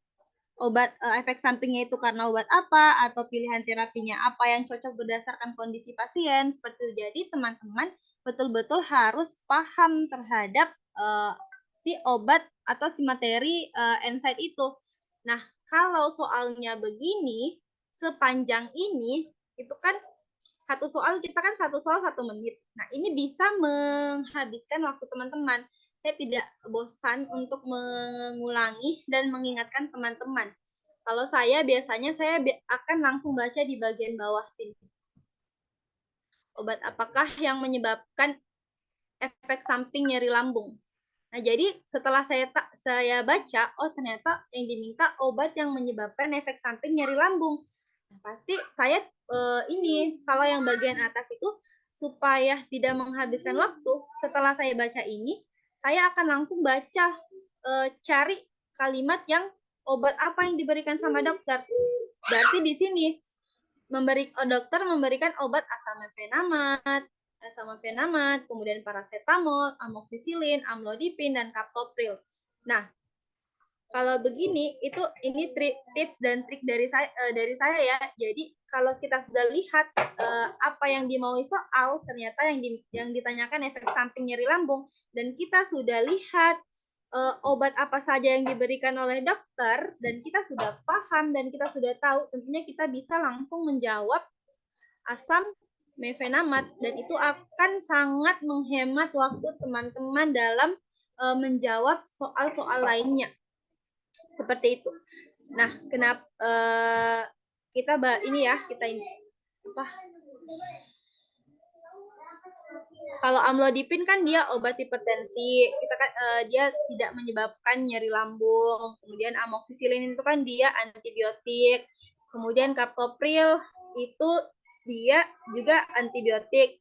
obat efek sampingnya itu karena obat apa, atau pilihan terapinya apa yang cocok berdasarkan kondisi pasien. Seperti itu. Jadi teman-teman betul-betul harus paham terhadap si obat atau si materi insight itu. Nah, kalau soalnya begini, sepanjang ini, itu kan satu soal, kita kan satu soal 1 menit. Nah, ini bisa menghabiskan waktu teman-teman. Saya tidak bosan untuk mengulangi dan mengingatkan teman-teman. Kalau saya biasanya saya akan langsung baca di bagian bawah sini. Obat apakah yang menyebabkan efek samping nyeri lambung? Nah, jadi setelah saya baca, oh ternyata yang diminta obat yang menyebabkan efek samping nyeri lambung. Nah, pasti saya ini kalau yang bagian atas itu supaya tidak menghabiskan waktu, setelah saya baca ini, saya akan langsung baca cari kalimat yang obat apa yang diberikan sama dokter. Berarti di sini dokter memberikan obat asam mefenamat, kemudian paracetamol, amoksisilin, amlodipin, dan kaptopril. Nah, kalau begini ini tips dan trik dari saya ya. Jadi kalau kita sudah lihat apa yang dimaui soal, ternyata yang ditanyakan efek samping nyeri lambung, dan kita sudah lihat obat apa saja yang diberikan oleh dokter, dan kita sudah paham dan kita sudah tahu, tentunya kita bisa langsung menjawab asam mefenamat, dan itu akan sangat menghemat waktu teman-teman dalam menjawab soal-soal lainnya. Seperti itu. Nah, kenapa kita ini apa? Kalau amlodipin kan dia obat hipertensi, kita kan dia tidak menyebabkan nyeri lambung. Kemudian amoksisilin itu kan dia antibiotik. Kemudian kaptopril itu dia juga antibiotik.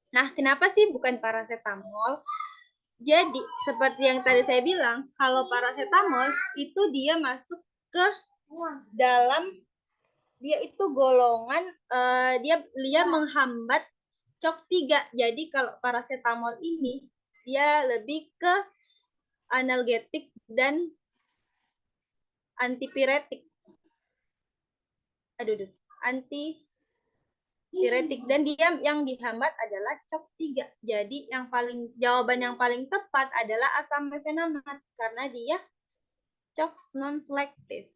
Nah, kenapa sih bukan paracetamol? Jadi, seperti yang tadi saya bilang, kalau paracetamol itu dia masuk ke dalam, dia itu golongan, dia menghambat COX-3. Jadi kalau paracetamol ini, dia lebih ke analgetik dan antipiretik. Antipiretik, dan dia yang dihambat adalah COX-3. Jadi jawaban yang paling tepat adalah asam mefenamat karena dia COX non-selektif.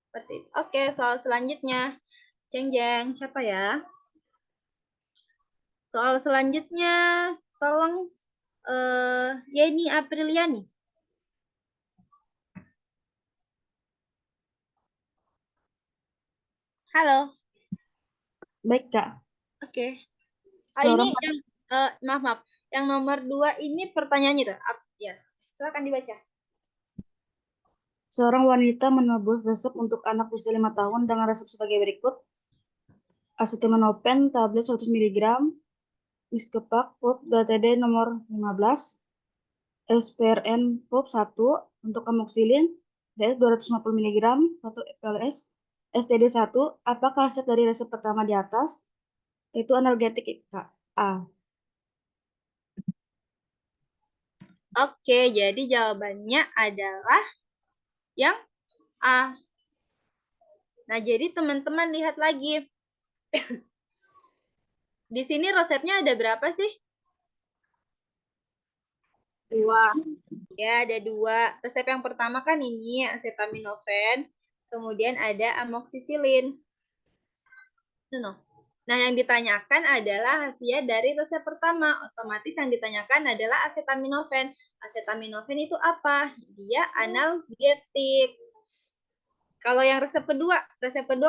Seperti itu. Oke, soal selanjutnya. Jeng, siapa ya? Soal selanjutnya, tolong Yeni Apriliani. Halo. Baik, Kak. Oke. Ini yang maaf. Yang nomor 2 ini pertanyaannya tuh. Ya, silakan dibaca. Seorang wanita menebus resep untuk anak usia 5 tahun dengan resep sebagai berikut. Acetaminophen tablet 100 mg, Miskepak Pop DTD nomor 15, SPRN Pop 1 untuk amoksilin, DS 250 mg, 1 FLS, STD 1, apa khasiat dari resep pertama di atas? Itu analgetik, Kak. A. Oke, jadi jawabannya adalah yang A. Nah, jadi teman-teman lihat lagi. Di sini resepnya ada berapa sih? 2. Ya, ada 2. Resep yang pertama kan ini, acetaminophen. Kemudian ada amoxicillin. Nah, yang ditanyakan adalah hasil dari resep pertama. Otomatis yang ditanyakan adalah acetaminophen. Acetaminophen itu apa? Dia analgetik. Kalau yang resep kedua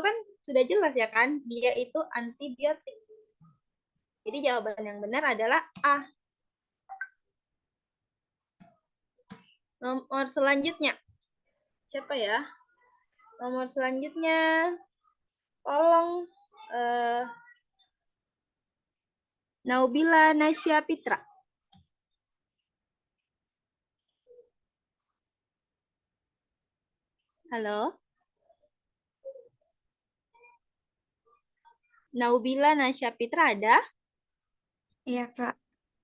kan sudah jelas ya kan? Dia itu antibiotik. Jadi jawaban yang benar adalah A. Nomor selanjutnya. Siapa ya? Nomor selanjutnya. Tolong Naubila Nasya Pitra. Halo? Naubila Nasya Pitra ada? Iya, Kak.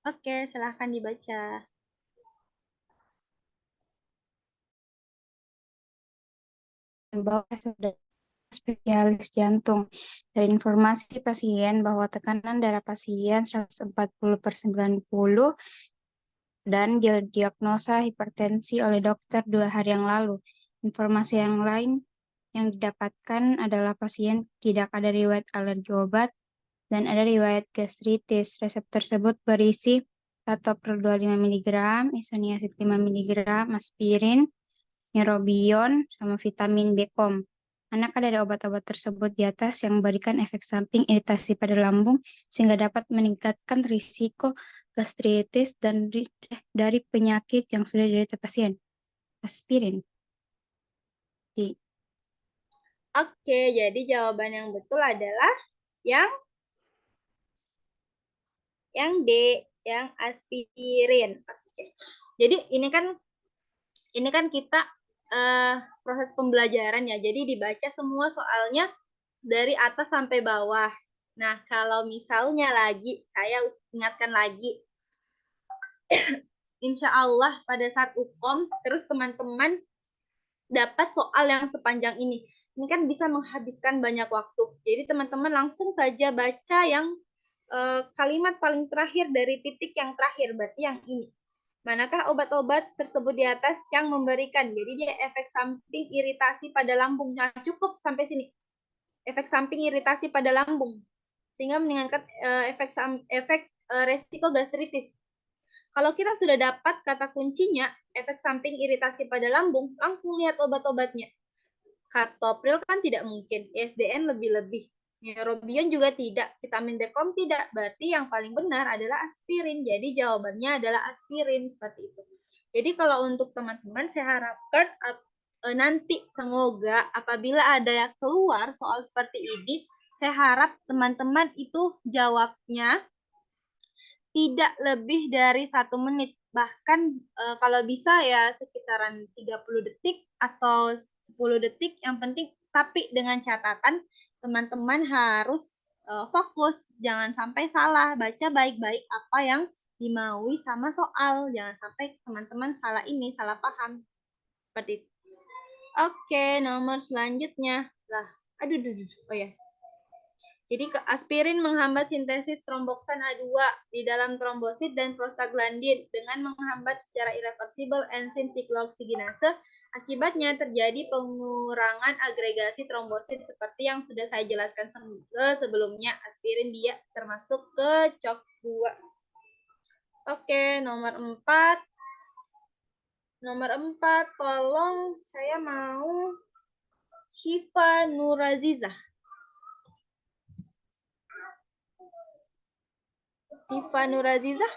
Oke, silahkan dibaca. Bahwa spesialis jantung. Dari informasi pasien bahwa tekanan darah pasien 140/90 dan diagnosa hipertensi oleh dokter 2 hari yang lalu. Informasi yang lain yang didapatkan adalah pasien tidak ada riwayat alergi obat dan ada riwayat gastritis. Resep tersebut berisi Tatopril 25 mg, isoniazid 5 mg, aspirin, neurobion, sama vitamin B-kom. Manakah dari obat-obat tersebut di atas yang memberikan efek samping iritasi pada lambung sehingga dapat meningkatkan risiko gastritis dan dari penyakit yang sudah diderita pasien? Aspirin. D. Oke, jadi jawaban yang betul adalah yang D, yang aspirin. Oke. Jadi ini kan kita proses pembelajaran ya. Jadi dibaca semua soalnya dari atas sampai bawah. Nah, kalau misalnya lagi, saya ingatkan lagi, insya Allah pada saat UKOM, terus teman-teman dapat soal yang sepanjang ini. Ini kan bisa menghabiskan banyak waktu. Jadi teman-teman langsung saja baca yang kalimat paling terakhir dari titik yang terakhir, berarti yang ini. Manakah obat-obat tersebut di atas yang memberikan? Jadi dia efek samping iritasi pada lambung. Nah, cukup sampai sini. Efek samping iritasi pada lambung. Sehingga meningkatkan efek resiko gastritis. Kalau kita sudah dapat kata kuncinya, efek samping iritasi pada lambung, langsung lihat obat-obatnya. Captopril kan tidak mungkin, ISDN lebih-lebih. Neurobion juga tidak, vitamin B-kom tidak. Berarti yang paling benar adalah aspirin. Jadi jawabannya adalah aspirin, seperti itu. Jadi kalau untuk teman-teman, saya harapkan nanti semoga apabila ada yang keluar soal seperti ini, saya harap teman-teman itu jawabnya tidak lebih dari 1 menit. Bahkan kalau bisa ya sekitaran 30 detik atau 10 detik, yang penting tapi dengan catatan teman-teman harus fokus, jangan sampai salah, baca baik-baik apa yang dimaui sama soal, jangan sampai teman-teman salah paham. Seperti itu. Oke, nomor selanjutnya. Lah, aduh. Oh ya. Jadi aspirin menghambat sintesis tromboksan A2 di dalam trombosit dan prostaglandin dengan menghambat secara irreversibel enzim siklooksidinase. Akibatnya terjadi pengurangan agregasi trombosit seperti yang sudah saya jelaskan sebelumnya. Aspirin dia termasuk ke COX-2. Oke, nomor 4. Nomor 4, tolong saya mau Syifa Nurazizah. Syifa Nurazizah.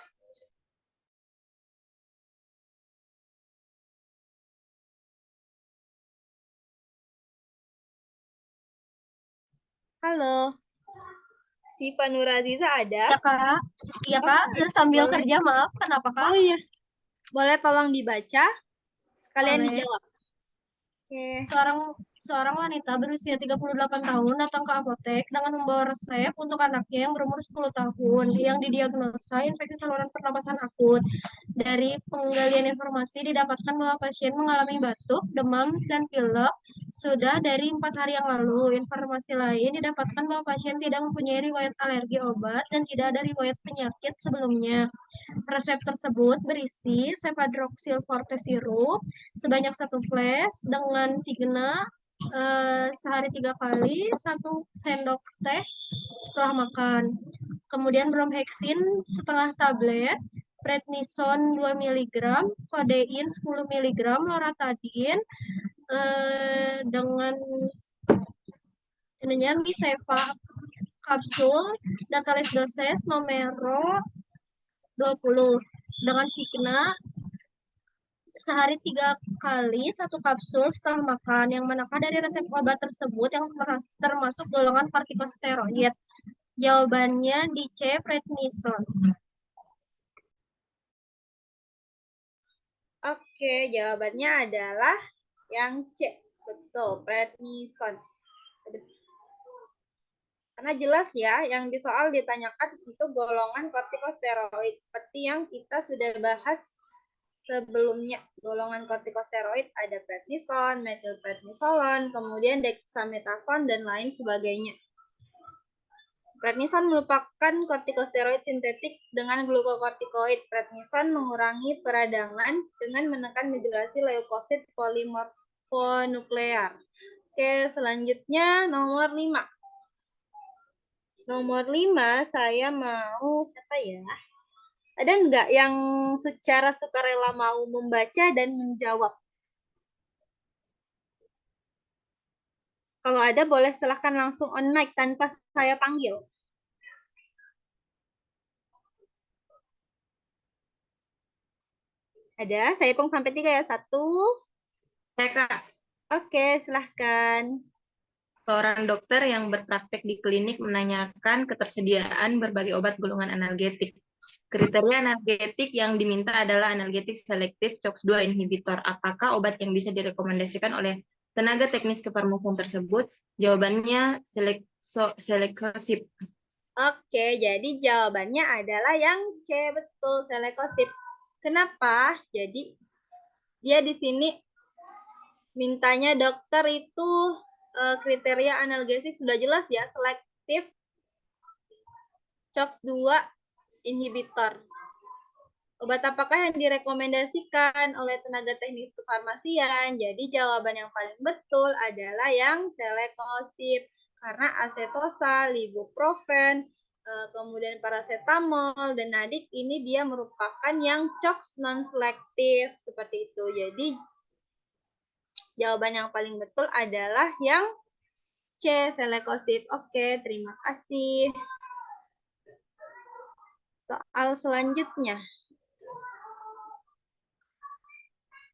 Halo. Syifa Nurazizah ada? Ya, Kak. Iya, Kak. Sambil Boleh. kerja, maaf. Kenapa, Kak? Oh iya. Boleh tolong dibaca, sekalian Boleh. dijawab. Oke. Seorang wanita berusia 38 tahun datang ke apotek dengan membawa resep untuk anaknya yang berumur 10 tahun yang didiagnosa infeksi saluran pernapasan akut. Dari penggalian informasi didapatkan bahwa pasien mengalami batuk, demam, dan pilek sudah dari 4 hari yang lalu. Informasi lain didapatkan bahwa pasien tidak mempunyai riwayat alergi obat dan tidak ada riwayat penyakit sebelumnya. Resep tersebut berisi Cephadroxil Forte sirup sebanyak 1 flash dengan Signa sehari 3 kali, 1 sendok teh setelah makan. Kemudian bromhexin setengah tablet, prednison 2 mg, kodein 10 mg, loratadin dengan ininya Misepa kapsul, Datalis doses nomor 20 dengan Signa sehari 3 kali 1 kapsul setelah makan. Yang manakah dari resep obat tersebut yang termasuk golongan kortikosteroid? Jawabannya di C, prednison. Oke, jawabannya adalah yang C. Betul, prednison. Karena jelas ya, yang di soal ditanyakan itu golongan kortikosteroid. Seperti yang kita sudah bahas sebelumnya. Golongan kortikosteroid ada prednison, metilprednisolon, kemudian dexamethasone, dan lain sebagainya. Prednison merupakan kortikosteroid sintetik dengan glukokortikoid. Prednison mengurangi peradangan dengan menekan migrasi leukosit polimorfonuklear. Oke, selanjutnya nomor 5. Nomor 5 saya mau siapa ya? Ada nggak yang secara sukarela mau membaca dan menjawab? Kalau ada, boleh silahkan langsung on mic tanpa saya panggil. Ada? Saya hitung sampai 3 ya. 1. Saya, Kak. Oke, silahkan. Seorang dokter yang berpraktek di klinik menanyakan ketersediaan berbagai obat golongan analgetik. Kriteria analgetik yang diminta adalah analgetik selektif COX-2 inhibitor. Apakah obat yang bisa direkomendasikan oleh tenaga teknis kefarmasian tersebut? Jawabannya selekosip. Oke, jadi jawabannya adalah yang C, betul, selekosip. Kenapa? Jadi dia di sini mintanya dokter itu kriteria analgesik sudah jelas ya, selektif COX-2 inhibitor. Obat apakah yang direkomendasikan oleh tenaga teknik kefarmasian? Jadi jawaban yang paling betul adalah yang selekosip. Karena acetosal, ibuprofen, kemudian paracetamol, dan nadik ini dia merupakan yang COX non-selektif. Seperti itu. Jadi jawaban yang paling betul adalah yang C, selekosip. Oke, terima kasih. Soal selanjutnya.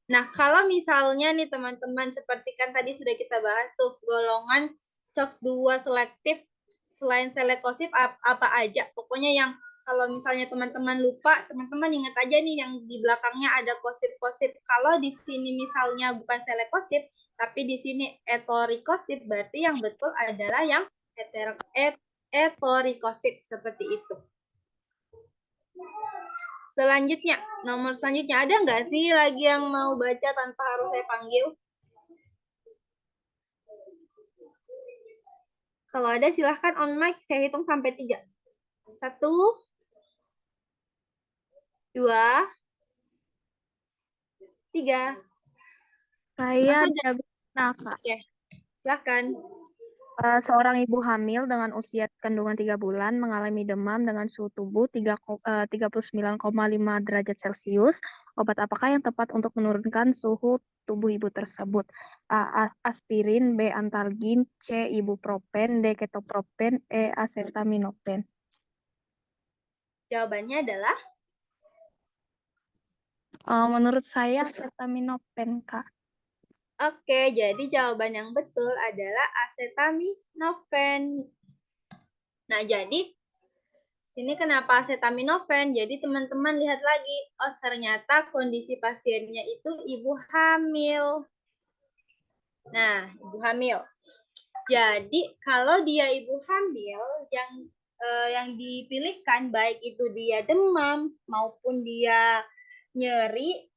Nah, kalau misalnya nih teman-teman, seperti kan tadi sudah kita bahas tuh, golongan COX-2 selektif, selain selekosip apa aja. Pokoknya yang kalau misalnya teman-teman lupa, teman-teman ingat aja nih yang di belakangnya ada kosip-kosip. Kalau di sini misalnya bukan selekosip, tapi di sini etorikosip, berarti yang betul adalah yang etorikosip, seperti itu. Selanjutnya, nomor selanjutnya, ada nggak sih lagi yang mau baca tanpa harus saya panggil? Kalau ada silahkan on mic, saya hitung sampai 3. 1, 2, 3. Saya Diabina, Kak. Oke, silahkan. Seorang ibu hamil dengan usia kandungan 3 bulan mengalami demam dengan suhu tubuh 39,5 derajat Celcius. Obat apakah yang tepat untuk menurunkan suhu tubuh ibu tersebut? A. Aspirin, B. Antalgin, C. Ibuprofen, D. Ketoprofen, E. Acetaminophen. Jawabannya adalah? Menurut saya acetaminophen, Kak. Oke, jadi jawaban yang betul adalah acetaminophen. Nah, jadi ini kenapa acetaminophen? Jadi teman-teman lihat lagi, oh ternyata kondisi pasiennya itu ibu hamil. Nah, ibu hamil. Jadi kalau dia ibu hamil yang dipilihkan baik itu dia demam maupun dia nyeri,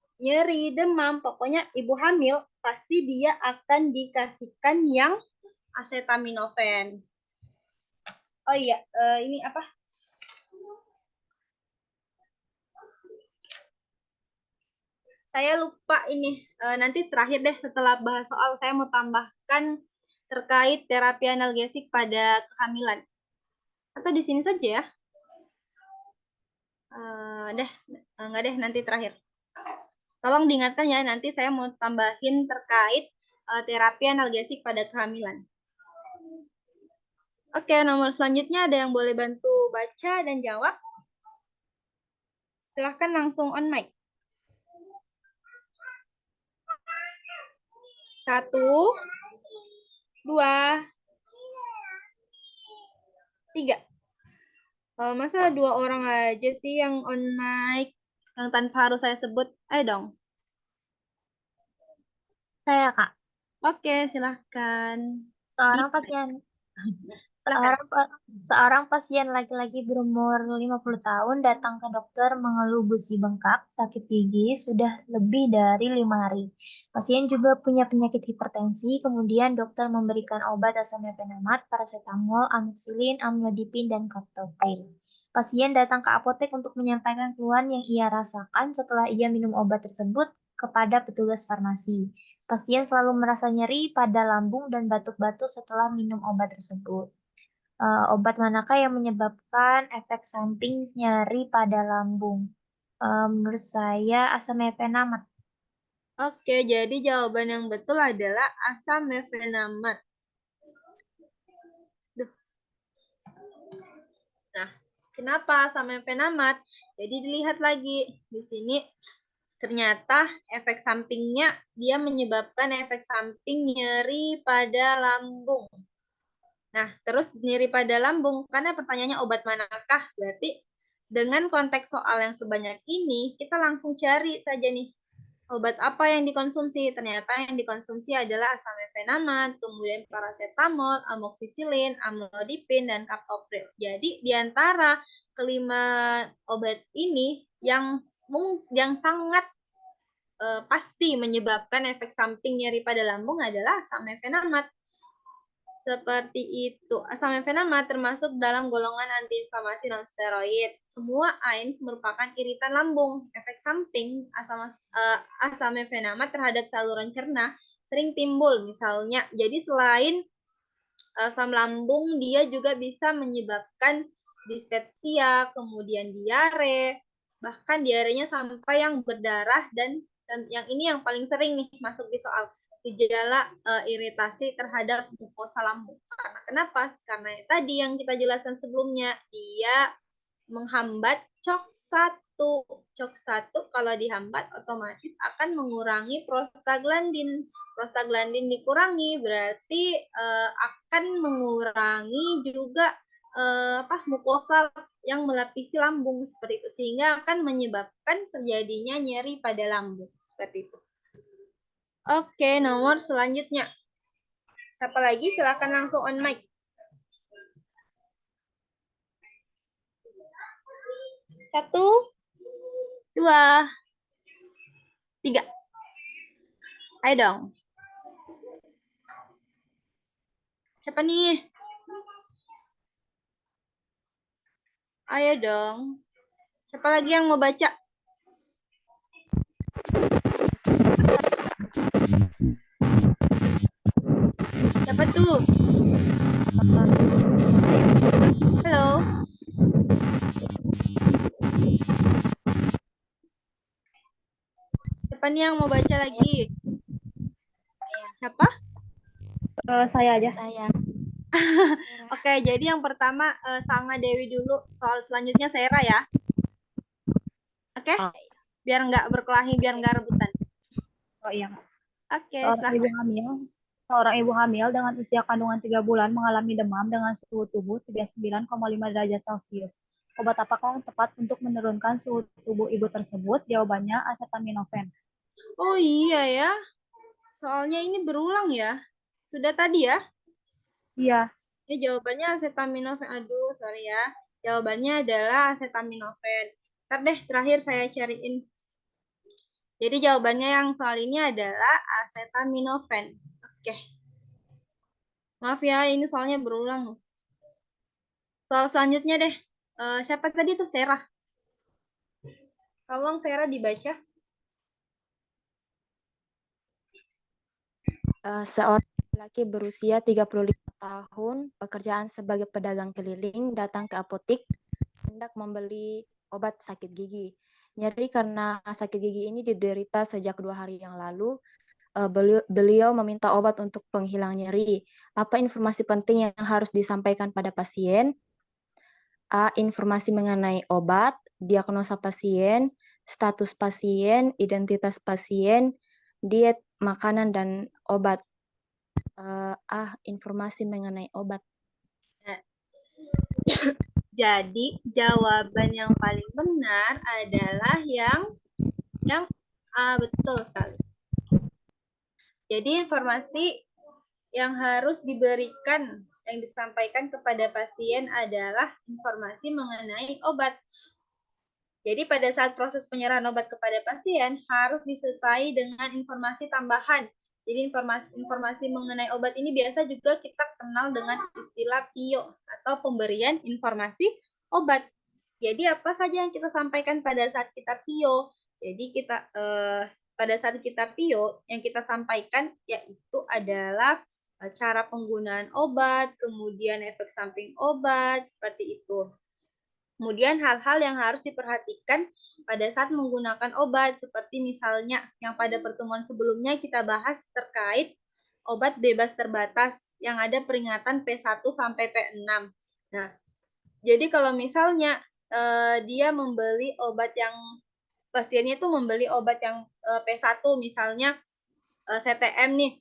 demam, pokoknya ibu hamil pasti dia akan dikasihkan yang acetaminophen. Oh iya, ini apa? Saya lupa ini. Nanti terakhir deh setelah bahas soal saya mau tambahkan terkait terapi analgesik pada kehamilan. Atau di sini saja ya? Enggak deh, nanti terakhir. Tolong diingatkan ya, nanti saya mau tambahin terkait terapi analgesik pada kehamilan. Oke, nomor selanjutnya ada yang boleh bantu baca dan jawab? Silahkan langsung on mic. 1, 2, 3. Masa 2 orang aja sih yang on mic, yang tanpa harus saya sebut? Ayo dong. Saya, Kak. Oke, silahkan. Seorang pasien Seorang pasien laki-laki berumur 50 tahun datang ke dokter mengeluh gusi bengkak, sakit gigi sudah lebih dari 5 hari. Pasien juga punya penyakit hipertensi, kemudian dokter memberikan obat asam mefenamat, paracetamol, amoxicillin, amlodipin, dan captopril. Pasien datang ke apotek untuk menyampaikan keluhan yang ia rasakan setelah ia minum obat tersebut kepada petugas farmasi. Pasien selalu merasa nyeri pada lambung dan batuk-batuk setelah minum obat tersebut. Obat manakah yang menyebabkan efek samping nyeri pada lambung? Menurut saya asam mefenamat. Oke, jadi jawaban yang betul adalah asam mefenamat. Nah, kenapa asam mefenamat? Jadi dilihat lagi di sini. Ternyata efek sampingnya dia menyebabkan efek samping nyeri pada lambung. Nah, terus nyeri pada lambung, karena pertanyaannya obat manakah? Berarti dengan konteks soal yang sebanyak ini, kita langsung cari saja nih, obat apa yang dikonsumsi. Ternyata yang dikonsumsi adalah asam mefenamat, kemudian paracetamol, amoxicillin, amlodipin, dan captopril. Jadi di antara kelima obat ini yang sangat pasti menyebabkan efek samping nyeri pada lambung adalah asam mefenamat. Seperti itu. Asam mefenamat termasuk dalam golongan antiinflamasi non-steroid. Semua AINS merupakan iritan lambung. Efek samping asam mefenamat terhadap saluran cerna sering timbul. Misalnya, jadi selain asam lambung, dia juga bisa menyebabkan dispepsia, kemudian diare, bahkan diarenya sampai yang berdarah, dan yang ini yang paling sering nih masuk di soal gejala iritasi terhadap mukosa lambung. Karena kenapa? Karena tadi yang kita jelaskan sebelumnya, dia menghambat COX-1. COX-1 kalau dihambat otomatis akan mengurangi prostaglandin. Prostaglandin dikurangi berarti akan mengurangi juga mukosa yang melapisi lambung seperti itu, sehingga akan menyebabkan terjadinya nyeri pada lambung seperti itu. Oke, nomor selanjutnya. Siapa lagi? Silakan langsung on mic. 1, 2, 3. Ayo dong. Siapa nih? Ayo dong. Siapa lagi yang mau baca? Siapa tuh? Halo? Siapa nih yang mau baca lagi? Siapa? Saya aja. Oke, jadi yang pertama Sanga Dewi dulu. Soal selanjutnya Sera ya. Oke? Biar nggak berkelahi, biar nggak rebutan. Oh iya. Oke, Seorang ibu hamil dengan usia kandungan 3 bulan mengalami demam dengan suhu tubuh 39,5 derajat Celcius. Obat apakah yang tepat untuk menurunkan suhu tubuh ibu tersebut? Jawabannya acetaminophen. Oh iya ya. Soalnya ini berulang ya. Sudah tadi ya? Iya. Ini jawabannya acetaminophen. Aduh, sorry ya. Jawabannya adalah acetaminophen. Ntar deh, terakhir saya cariin. Jadi jawabannya yang soal ini adalah acetaminophen. Oke. Maaf ya, ini soalnya berulang. Soal selanjutnya deh. Siapa tadi tuh? Serah. Tolong Serah dibaca. Seorang laki berusia 35 tahun, pekerjaan sebagai pedagang keliling, datang ke apotik, hendak membeli obat sakit gigi. Nyeri karena sakit gigi ini diderita sejak 2 hari yang lalu. Beliau meminta obat untuk penghilang nyeri. Apa informasi penting yang harus disampaikan pada pasien? A. Informasi mengenai obat, diagnosa pasien, status pasien, identitas pasien, diet, makanan, dan obat. Informasi mengenai obat. Jadi jawaban yang paling benar adalah yang A, betul sekali. Jadi informasi yang harus diberikan, yang disampaikan kepada pasien adalah informasi mengenai obat. Jadi pada saat proses penyerahan obat kepada pasien harus disertai dengan informasi tambahan. Jadi informasi mengenai obat ini biasa juga kita kenal dengan istilah PIO atau pemberian informasi obat. Jadi apa saja yang kita sampaikan pada saat kita PIO? Jadi kita pada saat kita PIO yang kita sampaikan yaitu adalah cara penggunaan obat, kemudian efek samping obat, seperti itu. Kemudian hal-hal yang harus diperhatikan pada saat menggunakan obat, seperti misalnya yang pada pertemuan sebelumnya kita bahas terkait obat bebas terbatas yang ada peringatan P1 sampai P6. Nah, jadi kalau misalnya dia membeli obat yang pasiennya itu membeli obat yang P1 misalnya CTM nih.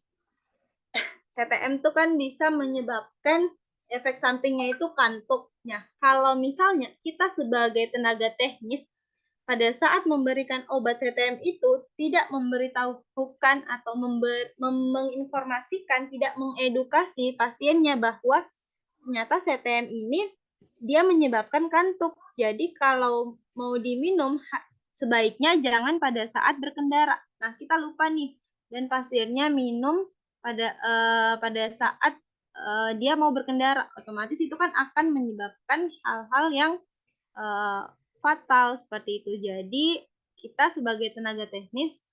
CTM itu kan bisa menyebabkan efek sampingnya itu kantuk. Nah, kalau misalnya kita sebagai tenaga teknis pada saat memberikan obat CTM itu tidak memberitahukan atau menginformasikan, tidak mengedukasi pasiennya bahwa ternyata CTM ini dia menyebabkan kantuk. Jadi kalau mau diminum sebaiknya jangan pada saat berkendara. Nah, kita lupa nih dan pasiennya minum pada saat dia mau berkendara, otomatis itu kan akan menyebabkan hal-hal yang fatal seperti itu. Jadi kita sebagai tenaga teknis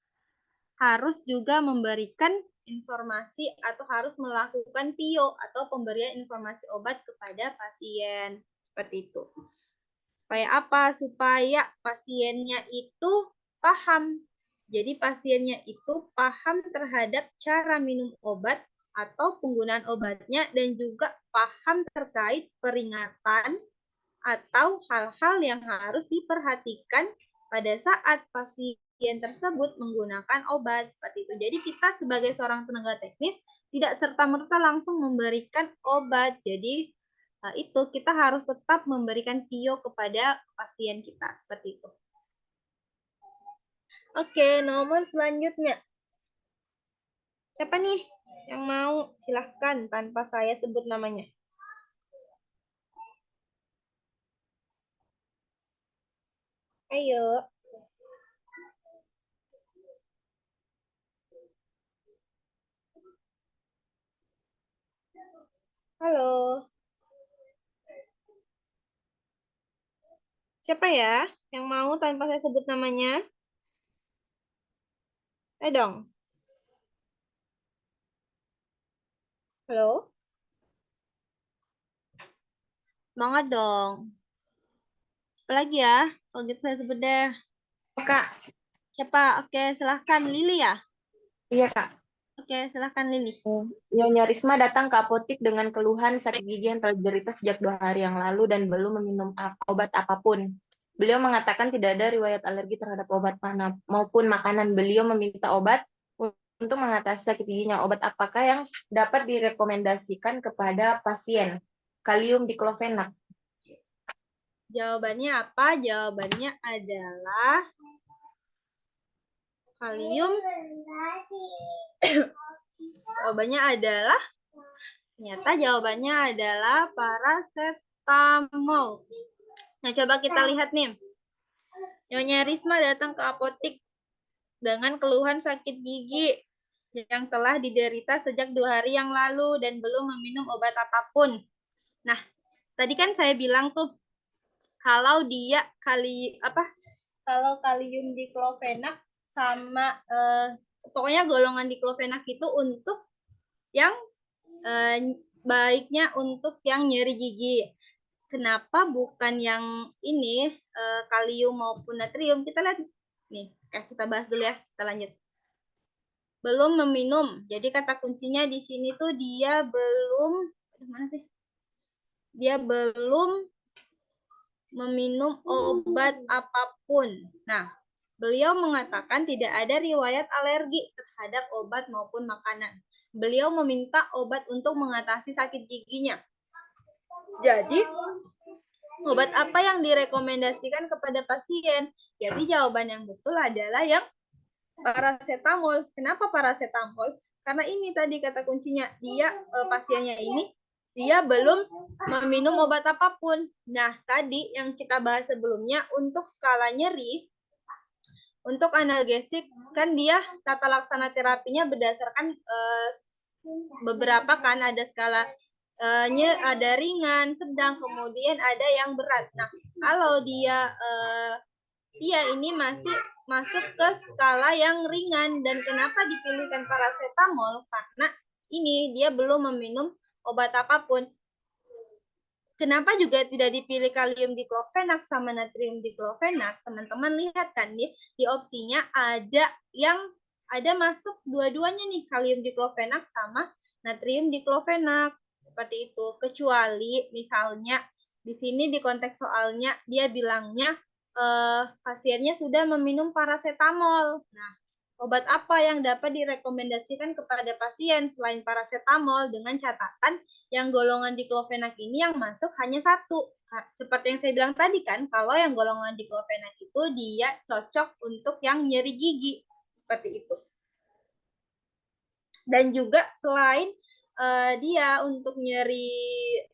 harus juga memberikan informasi atau harus melakukan PIO atau pemberian informasi obat kepada pasien seperti itu. Supaya apa? Supaya pasiennya itu paham. Jadi pasiennya itu paham terhadap cara minum obat atau penggunaan obatnya dan juga paham terkait peringatan atau hal-hal yang harus diperhatikan pada saat pasien tersebut menggunakan obat seperti itu. Jadi kita sebagai seorang tenaga teknis tidak serta-merta langsung memberikan obat. Jadi itu kita harus tetap memberikan PIO kepada pasien kita seperti itu. Oke, nomor selanjutnya. Siapa nih yang mau? Silahkan tanpa saya sebut namanya. Ayo. Halo. Siapa ya yang mau tanpa saya sebut namanya? Ayo dong. Halo. Semangat dong. Apa lagi ya? Kalau gitu saya sebut deh. Kak. Siapa? Oke, silahkan. Lili ya? Iya, Kak. Oke, silahkan Lili. Nyonya Risma datang ke apotik dengan keluhan sakit gigi yang telah diderita sejak 2 hari yang lalu dan belum meminum obat apapun. Beliau mengatakan tidak ada riwayat alergi terhadap obat maupun makanan. Beliau meminta obat untuk mengatasi sakit giginya. Obat apakah yang dapat direkomendasikan kepada pasien? Kalium diklofenak. Jawabannya apa? Jawabannya adalah kalium Jawabannya adalah, ternyata jawabannya adalah paracetamol. Nah, coba kita lihat nih. Nyonya Risma datang ke apotik dengan keluhan sakit gigi yang telah diderita sejak 2 hari yang lalu dan belum meminum obat apapun. Nah, tadi kan saya bilang tuh, kalau dia kalau kalium diklofenak sama pokoknya golongan diklofenak itu untuk yang baiknya untuk yang nyeri gigi. Kenapa bukan yang ini kalium maupun natrium? Kita lihat nih, kita bahas dulu ya, kita lanjut. Belum meminum. Jadi kata kuncinya di sini tuh dia belum, mana sih? Dia belum meminum obat apapun. Nah, beliau mengatakan tidak ada riwayat alergi terhadap obat maupun makanan. Beliau meminta obat untuk mengatasi sakit giginya. Jadi, obat apa yang direkomendasikan kepada pasien? Jadi, jawaban yang betul adalah yang paracetamol. Kenapa paracetamol? Karena ini tadi kata kuncinya, dia pasiennya ini dia belum meminum obat apapun. Nah, tadi yang kita bahas sebelumnya untuk skala nyeri, untuk analgesik kan dia tata laksana terapinya berdasarkan beberapa kan ada skala ada ringan, sedang, kemudian ada yang berat. Nah, kalau dia ini masih masuk ke skala yang ringan. Dan kenapa dipilihkan paracetamol? Karena ini dia belum meminum obat apapun. Kenapa juga tidak dipilih kalium diklofenak sama natrium diklofenak? Teman-teman lihat kan di opsinya ada masuk dua-duanya nih, kalium diklofenak sama natrium diklofenak. Seperti itu. Kecuali misalnya di sini di konteks soalnya dia bilangnya pasiennya sudah meminum paracetamol. Nah, obat apa yang dapat direkomendasikan kepada pasien selain paracetamol, dengan catatan yang golongan diklofenak ini yang masuk hanya satu. Seperti yang saya bilang tadi kan, kalau yang golongan diklofenak itu dia cocok untuk yang nyeri gigi. Seperti itu. Dan juga selain dia untuk nyeri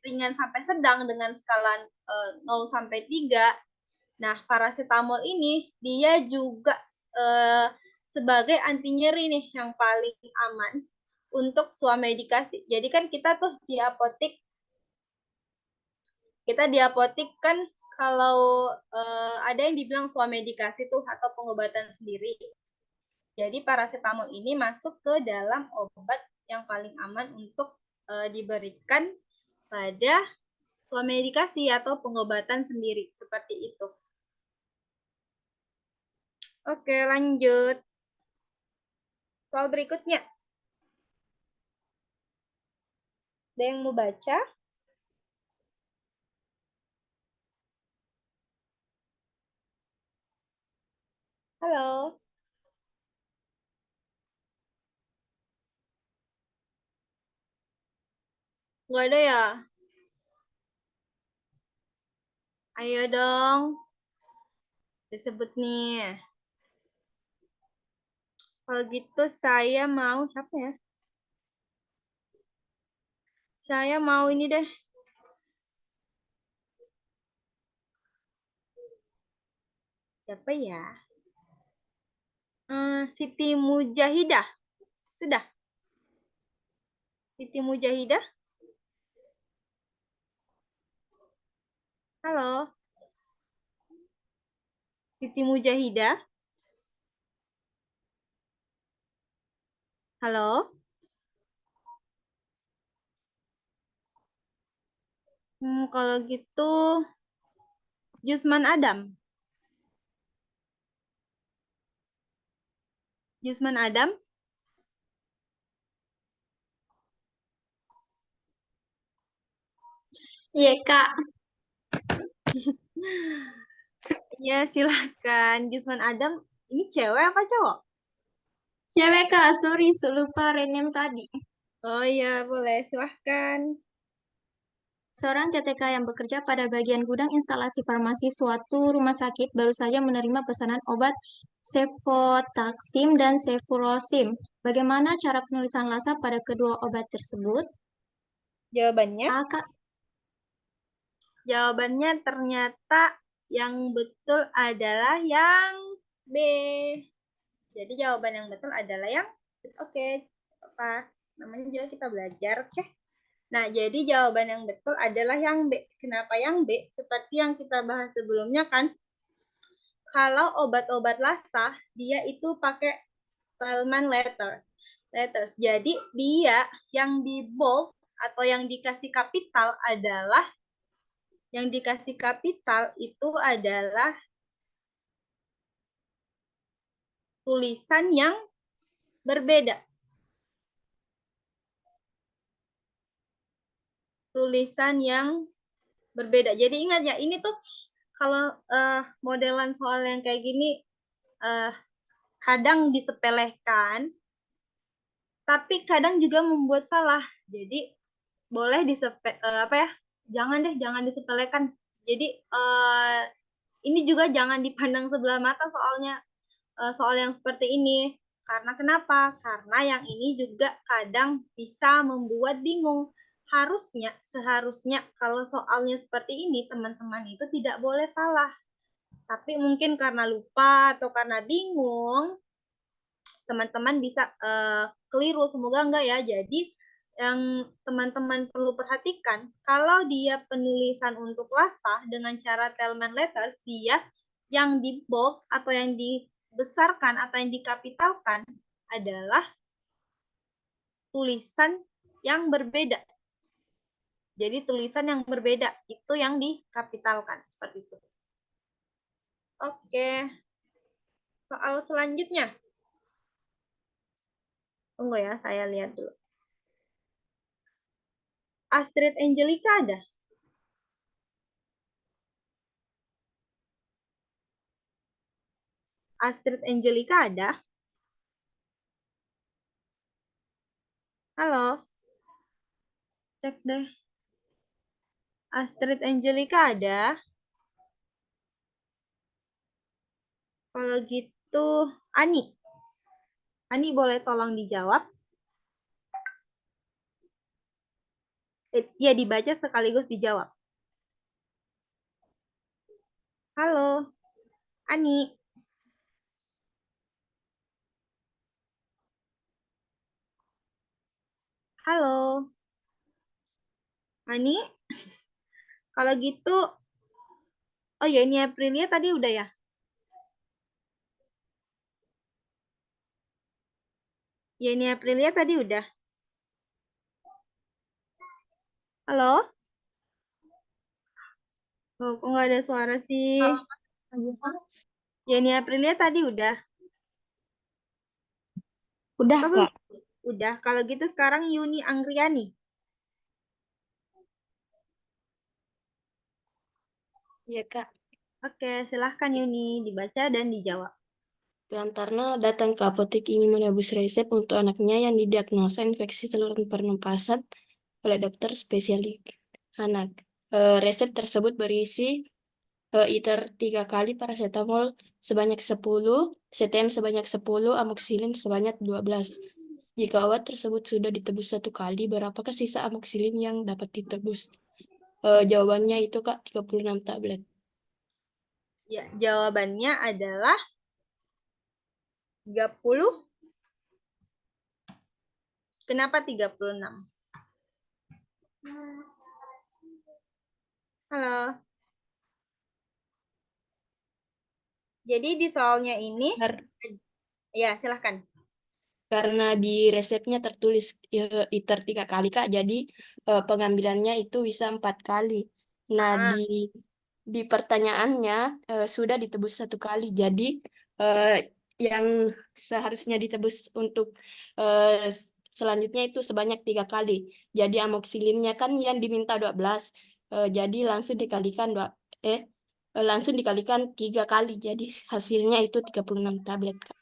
ringan sampai sedang dengan skala 0 sampai 3, nah, paracetamol ini dia juga sebagai anti nyeri nih yang paling aman untuk swamedikasi. Jadi kan kita tuh di apotik kan kalau ada yang dibilang swamedikasi tuh atau pengobatan sendiri. Jadi paracetamol ini masuk ke dalam obat yang paling aman untuk diberikan pada swamedikasi atau pengobatan sendiri, seperti itu. Oke, lanjut. Soal berikutnya. Ada yang mau baca? Halo. Nggak ada ya? Ayo dong. Disebut nih. Kalau gitu saya mau, siapa ya? Saya mau ini deh. Siapa ya? Siti Mujahidah. Sudah? Siti Mujahidah? Halo? Siti Mujahidah? Halo? Kalau gitu, Jusman Adam. Jusman Adam? Iya, Kak. Ya, silakan. Jusman Adam, ini cewek apa cowok? Cewek, Kak. Sorry, lupa rename tadi. Oh iya, boleh. Silahkan. Seorang TTK yang bekerja pada bagian gudang instalasi farmasi suatu rumah sakit baru saja menerima pesanan obat cefotaxim dan cefuroxim. Bagaimana cara penulisan lasa pada kedua obat tersebut? Jawabannya? A, Kak. Jawabannya ternyata yang betul adalah yang B. Jadi jawaban yang betul adalah yang oke. Apa namanya juga kita belajar, oke? Nah, jadi jawaban yang betul adalah yang B. Kenapa yang B? Seperti yang kita bahas sebelumnya kan, kalau obat-obat lasa, dia itu pakai Tillman letters. Jadi dia yang di bold atau yang dikasih kapital itu adalah tulisan yang berbeda. Tulisan yang berbeda. Jadi ingat ya, ini tuh kalau modelan soal yang kayak gini kadang disepelekan, tapi kadang juga membuat salah. Jadi boleh jangan disepelekan. Jadi ini juga jangan dipandang sebelah mata soalnya soal yang seperti ini. Karena kenapa? Karena yang ini juga kadang bisa membuat bingung. Seharusnya kalau soalnya seperti ini, teman-teman itu tidak boleh salah. Tapi mungkin karena lupa atau karena bingung, teman-teman bisa keliru. Semoga enggak ya. Jadi yang teman-teman perlu perhatikan, kalau dia penulisan untuk lasa dengan cara Tillman letters, dia yang di bold atau yang dibesarkan atau yang dikapitalkan adalah tulisan yang berbeda. Jadi tulisan yang berbeda itu yang dikapitalkan seperti itu. Oke. Soal selanjutnya. Tunggu ya, saya lihat dulu. Astrid Angelica ada? Astrid Angelica ada? Halo? Cek deh. Astrid Angelica ada? Kalau gitu, Ani. Ani boleh tolong dijawab? Ya, dibaca sekaligus dijawab. Halo, Ani. Halo. Ani? Kalau gitu, oh ya, ini Aprilia tadi udah ya? Ya, ini Aprilia tadi udah. Halo? Oh, kok nggak ada suara sih? Ya, ini Aprilia tadi udah. Udah, Oh, Kak. udah. Kalau gitu sekarang Yuni Anggriani. Ya, Kak. Oke, silahkan Yuni dibaca dan dijawab. Piantarno datang ke apotek ingin menebus resep untuk anaknya yang didiagnosa infeksi saluran pernapasan oleh dokter spesialis anak. Resep tersebut berisi ITER 3 kali, paracetamol sebanyak 10, CTM sebanyak 10, amoxilin sebanyak 12. Jika obat tersebut sudah ditebus 1 kali, berapakah sisa amoxilin yang dapat ditebus? Jawabannya itu, Kak, 36 tablet. Ya, jawabannya adalah 30. Kenapa 36? Halo. Jadi di soalnya ini, ya silahkan. Karena di resepnya tertulis ITER 3 kali, Kak, jadi pengambilannya itu bisa 4 kali. Nah, di pertanyaannya sudah ditebus 1 kali, jadi yang seharusnya ditebus untuk selanjutnya itu sebanyak 3 kali. Jadi amoksilinnya kan yang diminta 12, jadi langsung dikalikan langsung dikalikan 3 kali, jadi hasilnya itu 36 tablet, Kak.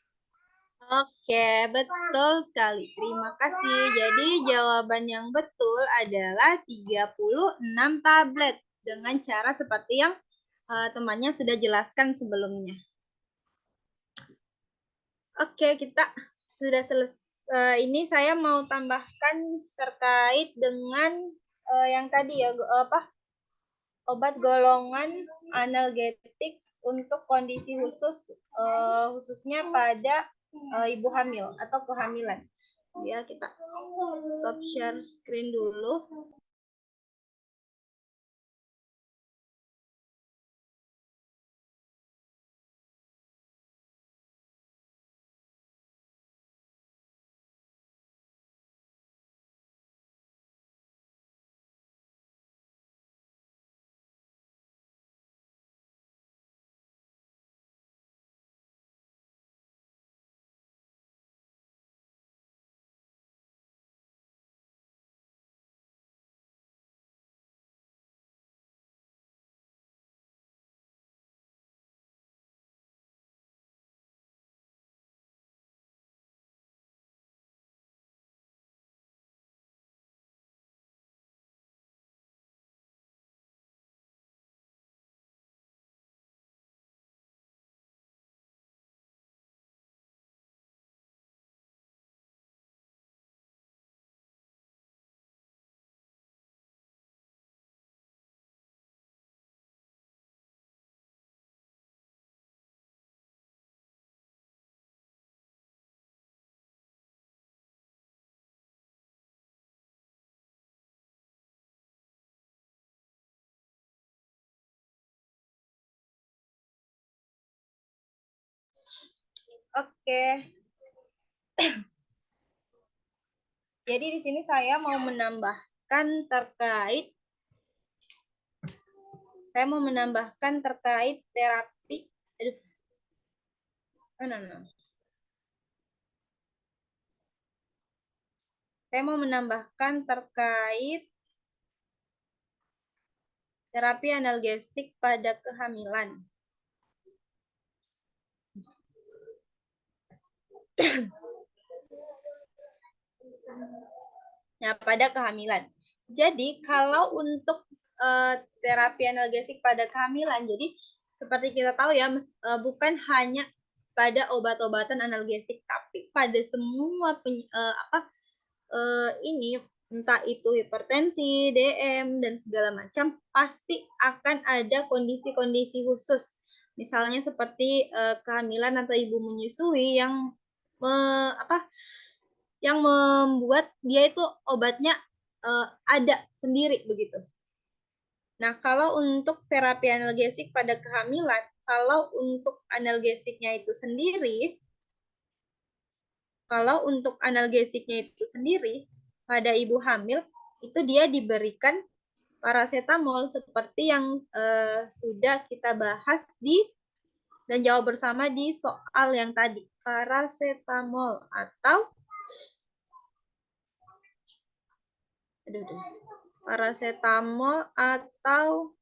Oke, betul sekali. Terima kasih. Jadi jawaban yang betul adalah 36 tablet dengan cara seperti yang temannya sudah jelaskan sebelumnya. Oke, kita sudah selesai. Ini saya mau tambahkan terkait dengan yang tadi ya, obat golongan analgetik untuk kondisi khusus, khususnya pada ibu hamil atau kehamilan. Ya, kita stop share screen dulu. Oke. Jadi di sini saya mau menambahkan terkait terapi. Saya mau menambahkan terkait terapi analgesik pada kehamilan. Nah, pada kehamilan. Jadi, kalau untuk terapi analgesik pada kehamilan, jadi seperti kita tahu ya, bukan hanya pada obat-obatan analgesik, tapi pada semua ini, entah itu hipertensi, DM, dan segala macam, pasti akan ada kondisi-kondisi khusus. Misalnya seperti kehamilan atau ibu menyusui yang yang membuat dia itu obatnya ada sendiri begitu. Nah, kalau untuk terapi analgesik pada kehamilan, kalau untuk analgesiknya itu sendiri, pada ibu hamil, itu dia diberikan paracetamol seperti yang sudah kita bahas dan jawab bersama di soal yang tadi. Paracetamol atau paracetamol atau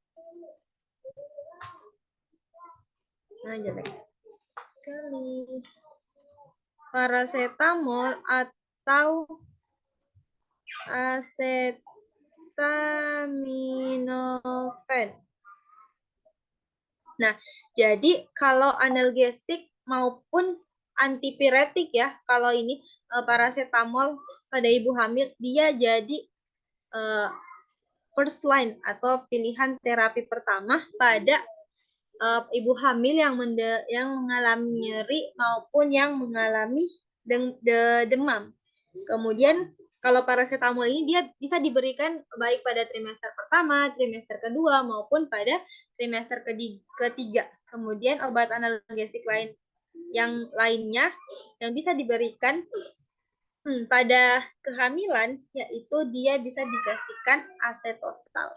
acetaminophen. Nah, jadi kalau analgesik maupun antipiretik ya, kalau ini paracetamol pada ibu hamil, dia jadi first line atau pilihan terapi pertama pada ibu hamil yang mengalami nyeri maupun yang mengalami demam. Kemudian kalau paracetamol ini dia bisa diberikan baik pada trimester pertama, trimester kedua, maupun pada trimester ketiga. Kemudian obat analgesik yang lainnya yang bisa diberikan pada kehamilan, yaitu dia bisa dikasihkan asetosal.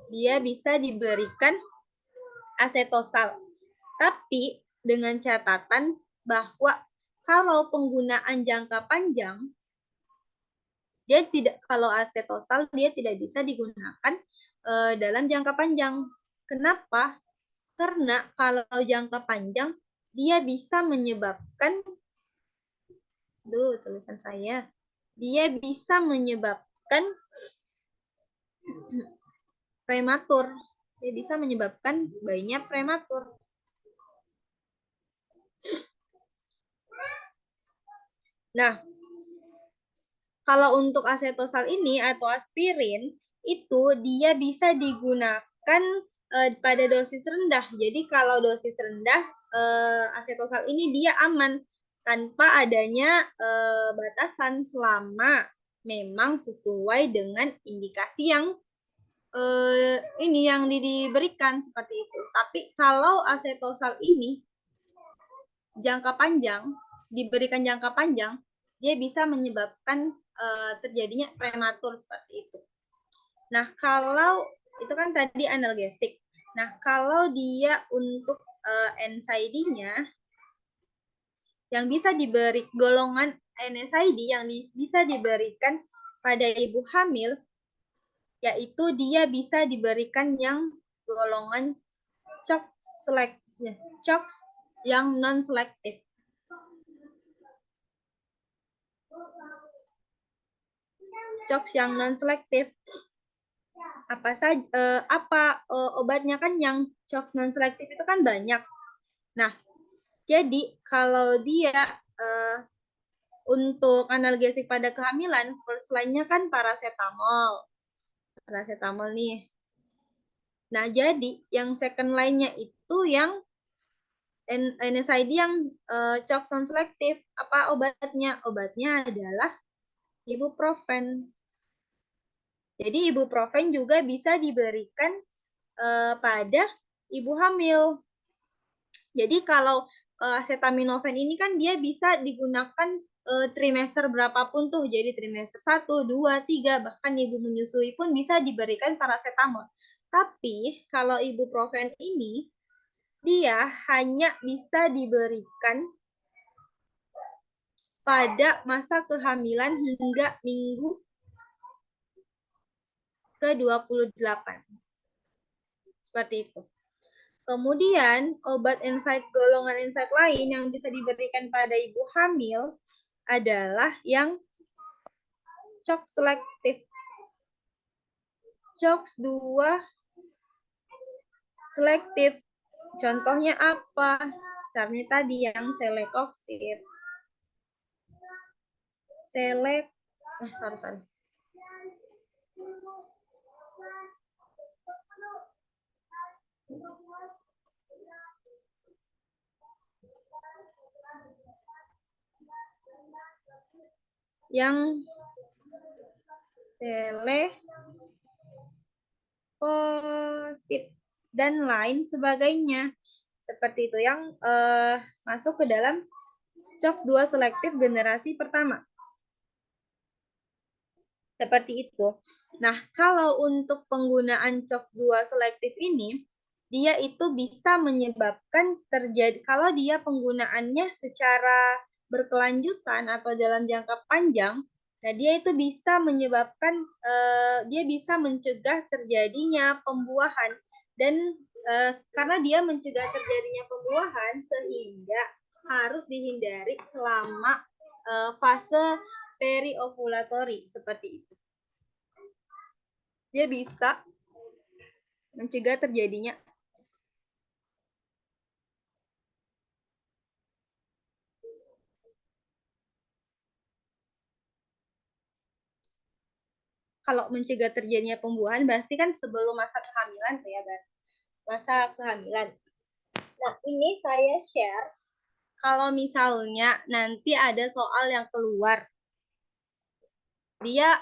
Dia bisa diberikan asetosal. Tapi dengan catatan bahwa kalau penggunaan jangka panjang, kalau asetosal dia tidak bisa digunakan dalam jangka panjang. Kenapa? Karena kalau jangka panjang dia bisa menyebabkan, tulisan saya, dia bisa menyebabkan prematur. Dia bisa menyebabkan bayinya prematur. Nah, kalau untuk asetosal ini atau aspirin, itu dia bisa digunakan pada dosis rendah. Jadi kalau dosis rendah, asetosal ini dia aman tanpa adanya batasan selama memang sesuai dengan indikasi yang ini yang diberikan seperti itu. Tapi kalau asetosal ini jangka panjang, diberikan jangka panjang, dia bisa menyebabkan terjadinya prematur seperti itu. Nah, kalau itu kan tadi analgesik. Nah, kalau dia untuk NSAID-nya yang bisa diberi golongan NSAID yang bisa diberikan pada ibu hamil, yaitu dia bisa diberikan yang golongan CHOX yang non-selektif. CHOX yang non-selektif. Apa obatnya kan yang CHOX non-selektif itu kan banyak. Nah, jadi kalau dia untuk analgesik pada kehamilan, first line-nya kan paracetamol. Paracetamol nih. Nah, jadi yang second line-nya itu yang NSAID yang CHOX non-selektif. Apa obatnya? Obatnya adalah ibuprofen. Jadi ibuprofen juga bisa diberikan pada ibu hamil. Jadi kalau acetaminophen ini kan dia bisa digunakan trimester berapapun tuh. Jadi trimester 1, 2, 3, bahkan ibu menyusui pun bisa diberikan paracetamol. Tapi kalau ibuprofen ini dia hanya bisa diberikan pada masa kehamilan hingga minggu ke-28. Seperti itu. Kemudian, obat NSAID golongan NSAID lain yang bisa diberikan pada ibu hamil adalah yang CHOX selektif. CHOX 2 selektif. Contohnya apa? Misalnya tadi yang selekoxib. Yang selekoxib dan lain sebagainya. Seperti itu yang masuk ke dalam CHOX 2 selektif generasi pertama. Seperti itu. Nah, kalau untuk penggunaan CHOX 2 selektif ini, dia itu bisa menyebabkan terjadi, kalau dia penggunaannya secara berkelanjutan atau dalam jangka panjang, nah dia itu bisa menyebabkan, dia bisa mencegah terjadinya pembuahan. Dan karena dia mencegah terjadinya pembuahan, sehingga harus dihindari selama fase periovulatori seperti itu. Dia bisa mencegah terjadinya kalau mencegah terjadinya pembuahan berarti kan sebelum masa kehamilan tuh ya, masa kehamilan. Nah, ini saya share kalau misalnya nanti ada soal yang keluar. Dia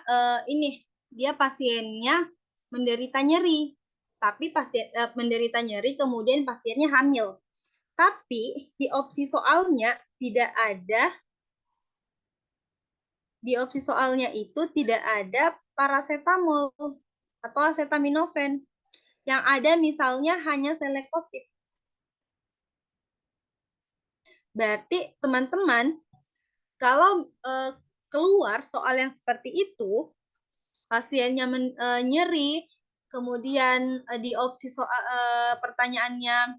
dia pasiennya menderita nyeri, tapi menderita nyeri kemudian pasiennya hamil. Tapi di opsi soalnya tidak ada, di opsi soalnya itu tidak ada paracetamol atau acetaminophen. Yang ada misalnya hanya selekoxib. Berarti teman-teman, kalau keluar soal yang seperti itu, pasiennya nyeri, kemudian di opsi soal pertanyaannya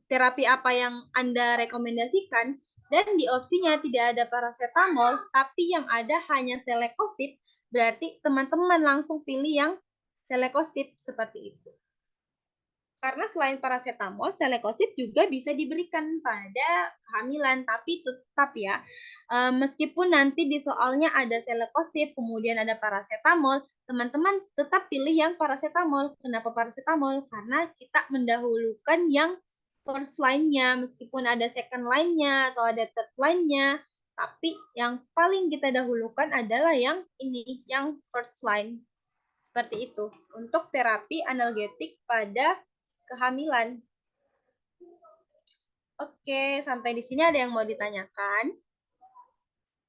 terapi apa yang Anda rekomendasikan, dan di opsinya tidak ada paracetamol, tapi yang ada hanya selekosip, berarti teman-teman langsung pilih yang selekosip seperti itu. Karena selain paracetamol, selekosip juga bisa diberikan pada kehamilan, tapi tetap ya, meskipun nanti di soalnya ada selekosip, kemudian ada paracetamol, teman-teman tetap pilih yang paracetamol. Kenapa paracetamol? Karena kita mendahulukan yang first line-nya, meskipun ada second line-nya atau ada third line-nya, tapi yang paling kita dahulukan adalah yang ini, yang first line. Seperti itu, untuk terapi analgetik pada kehamilan. Oke, sampai di sini ada yang mau ditanyakan?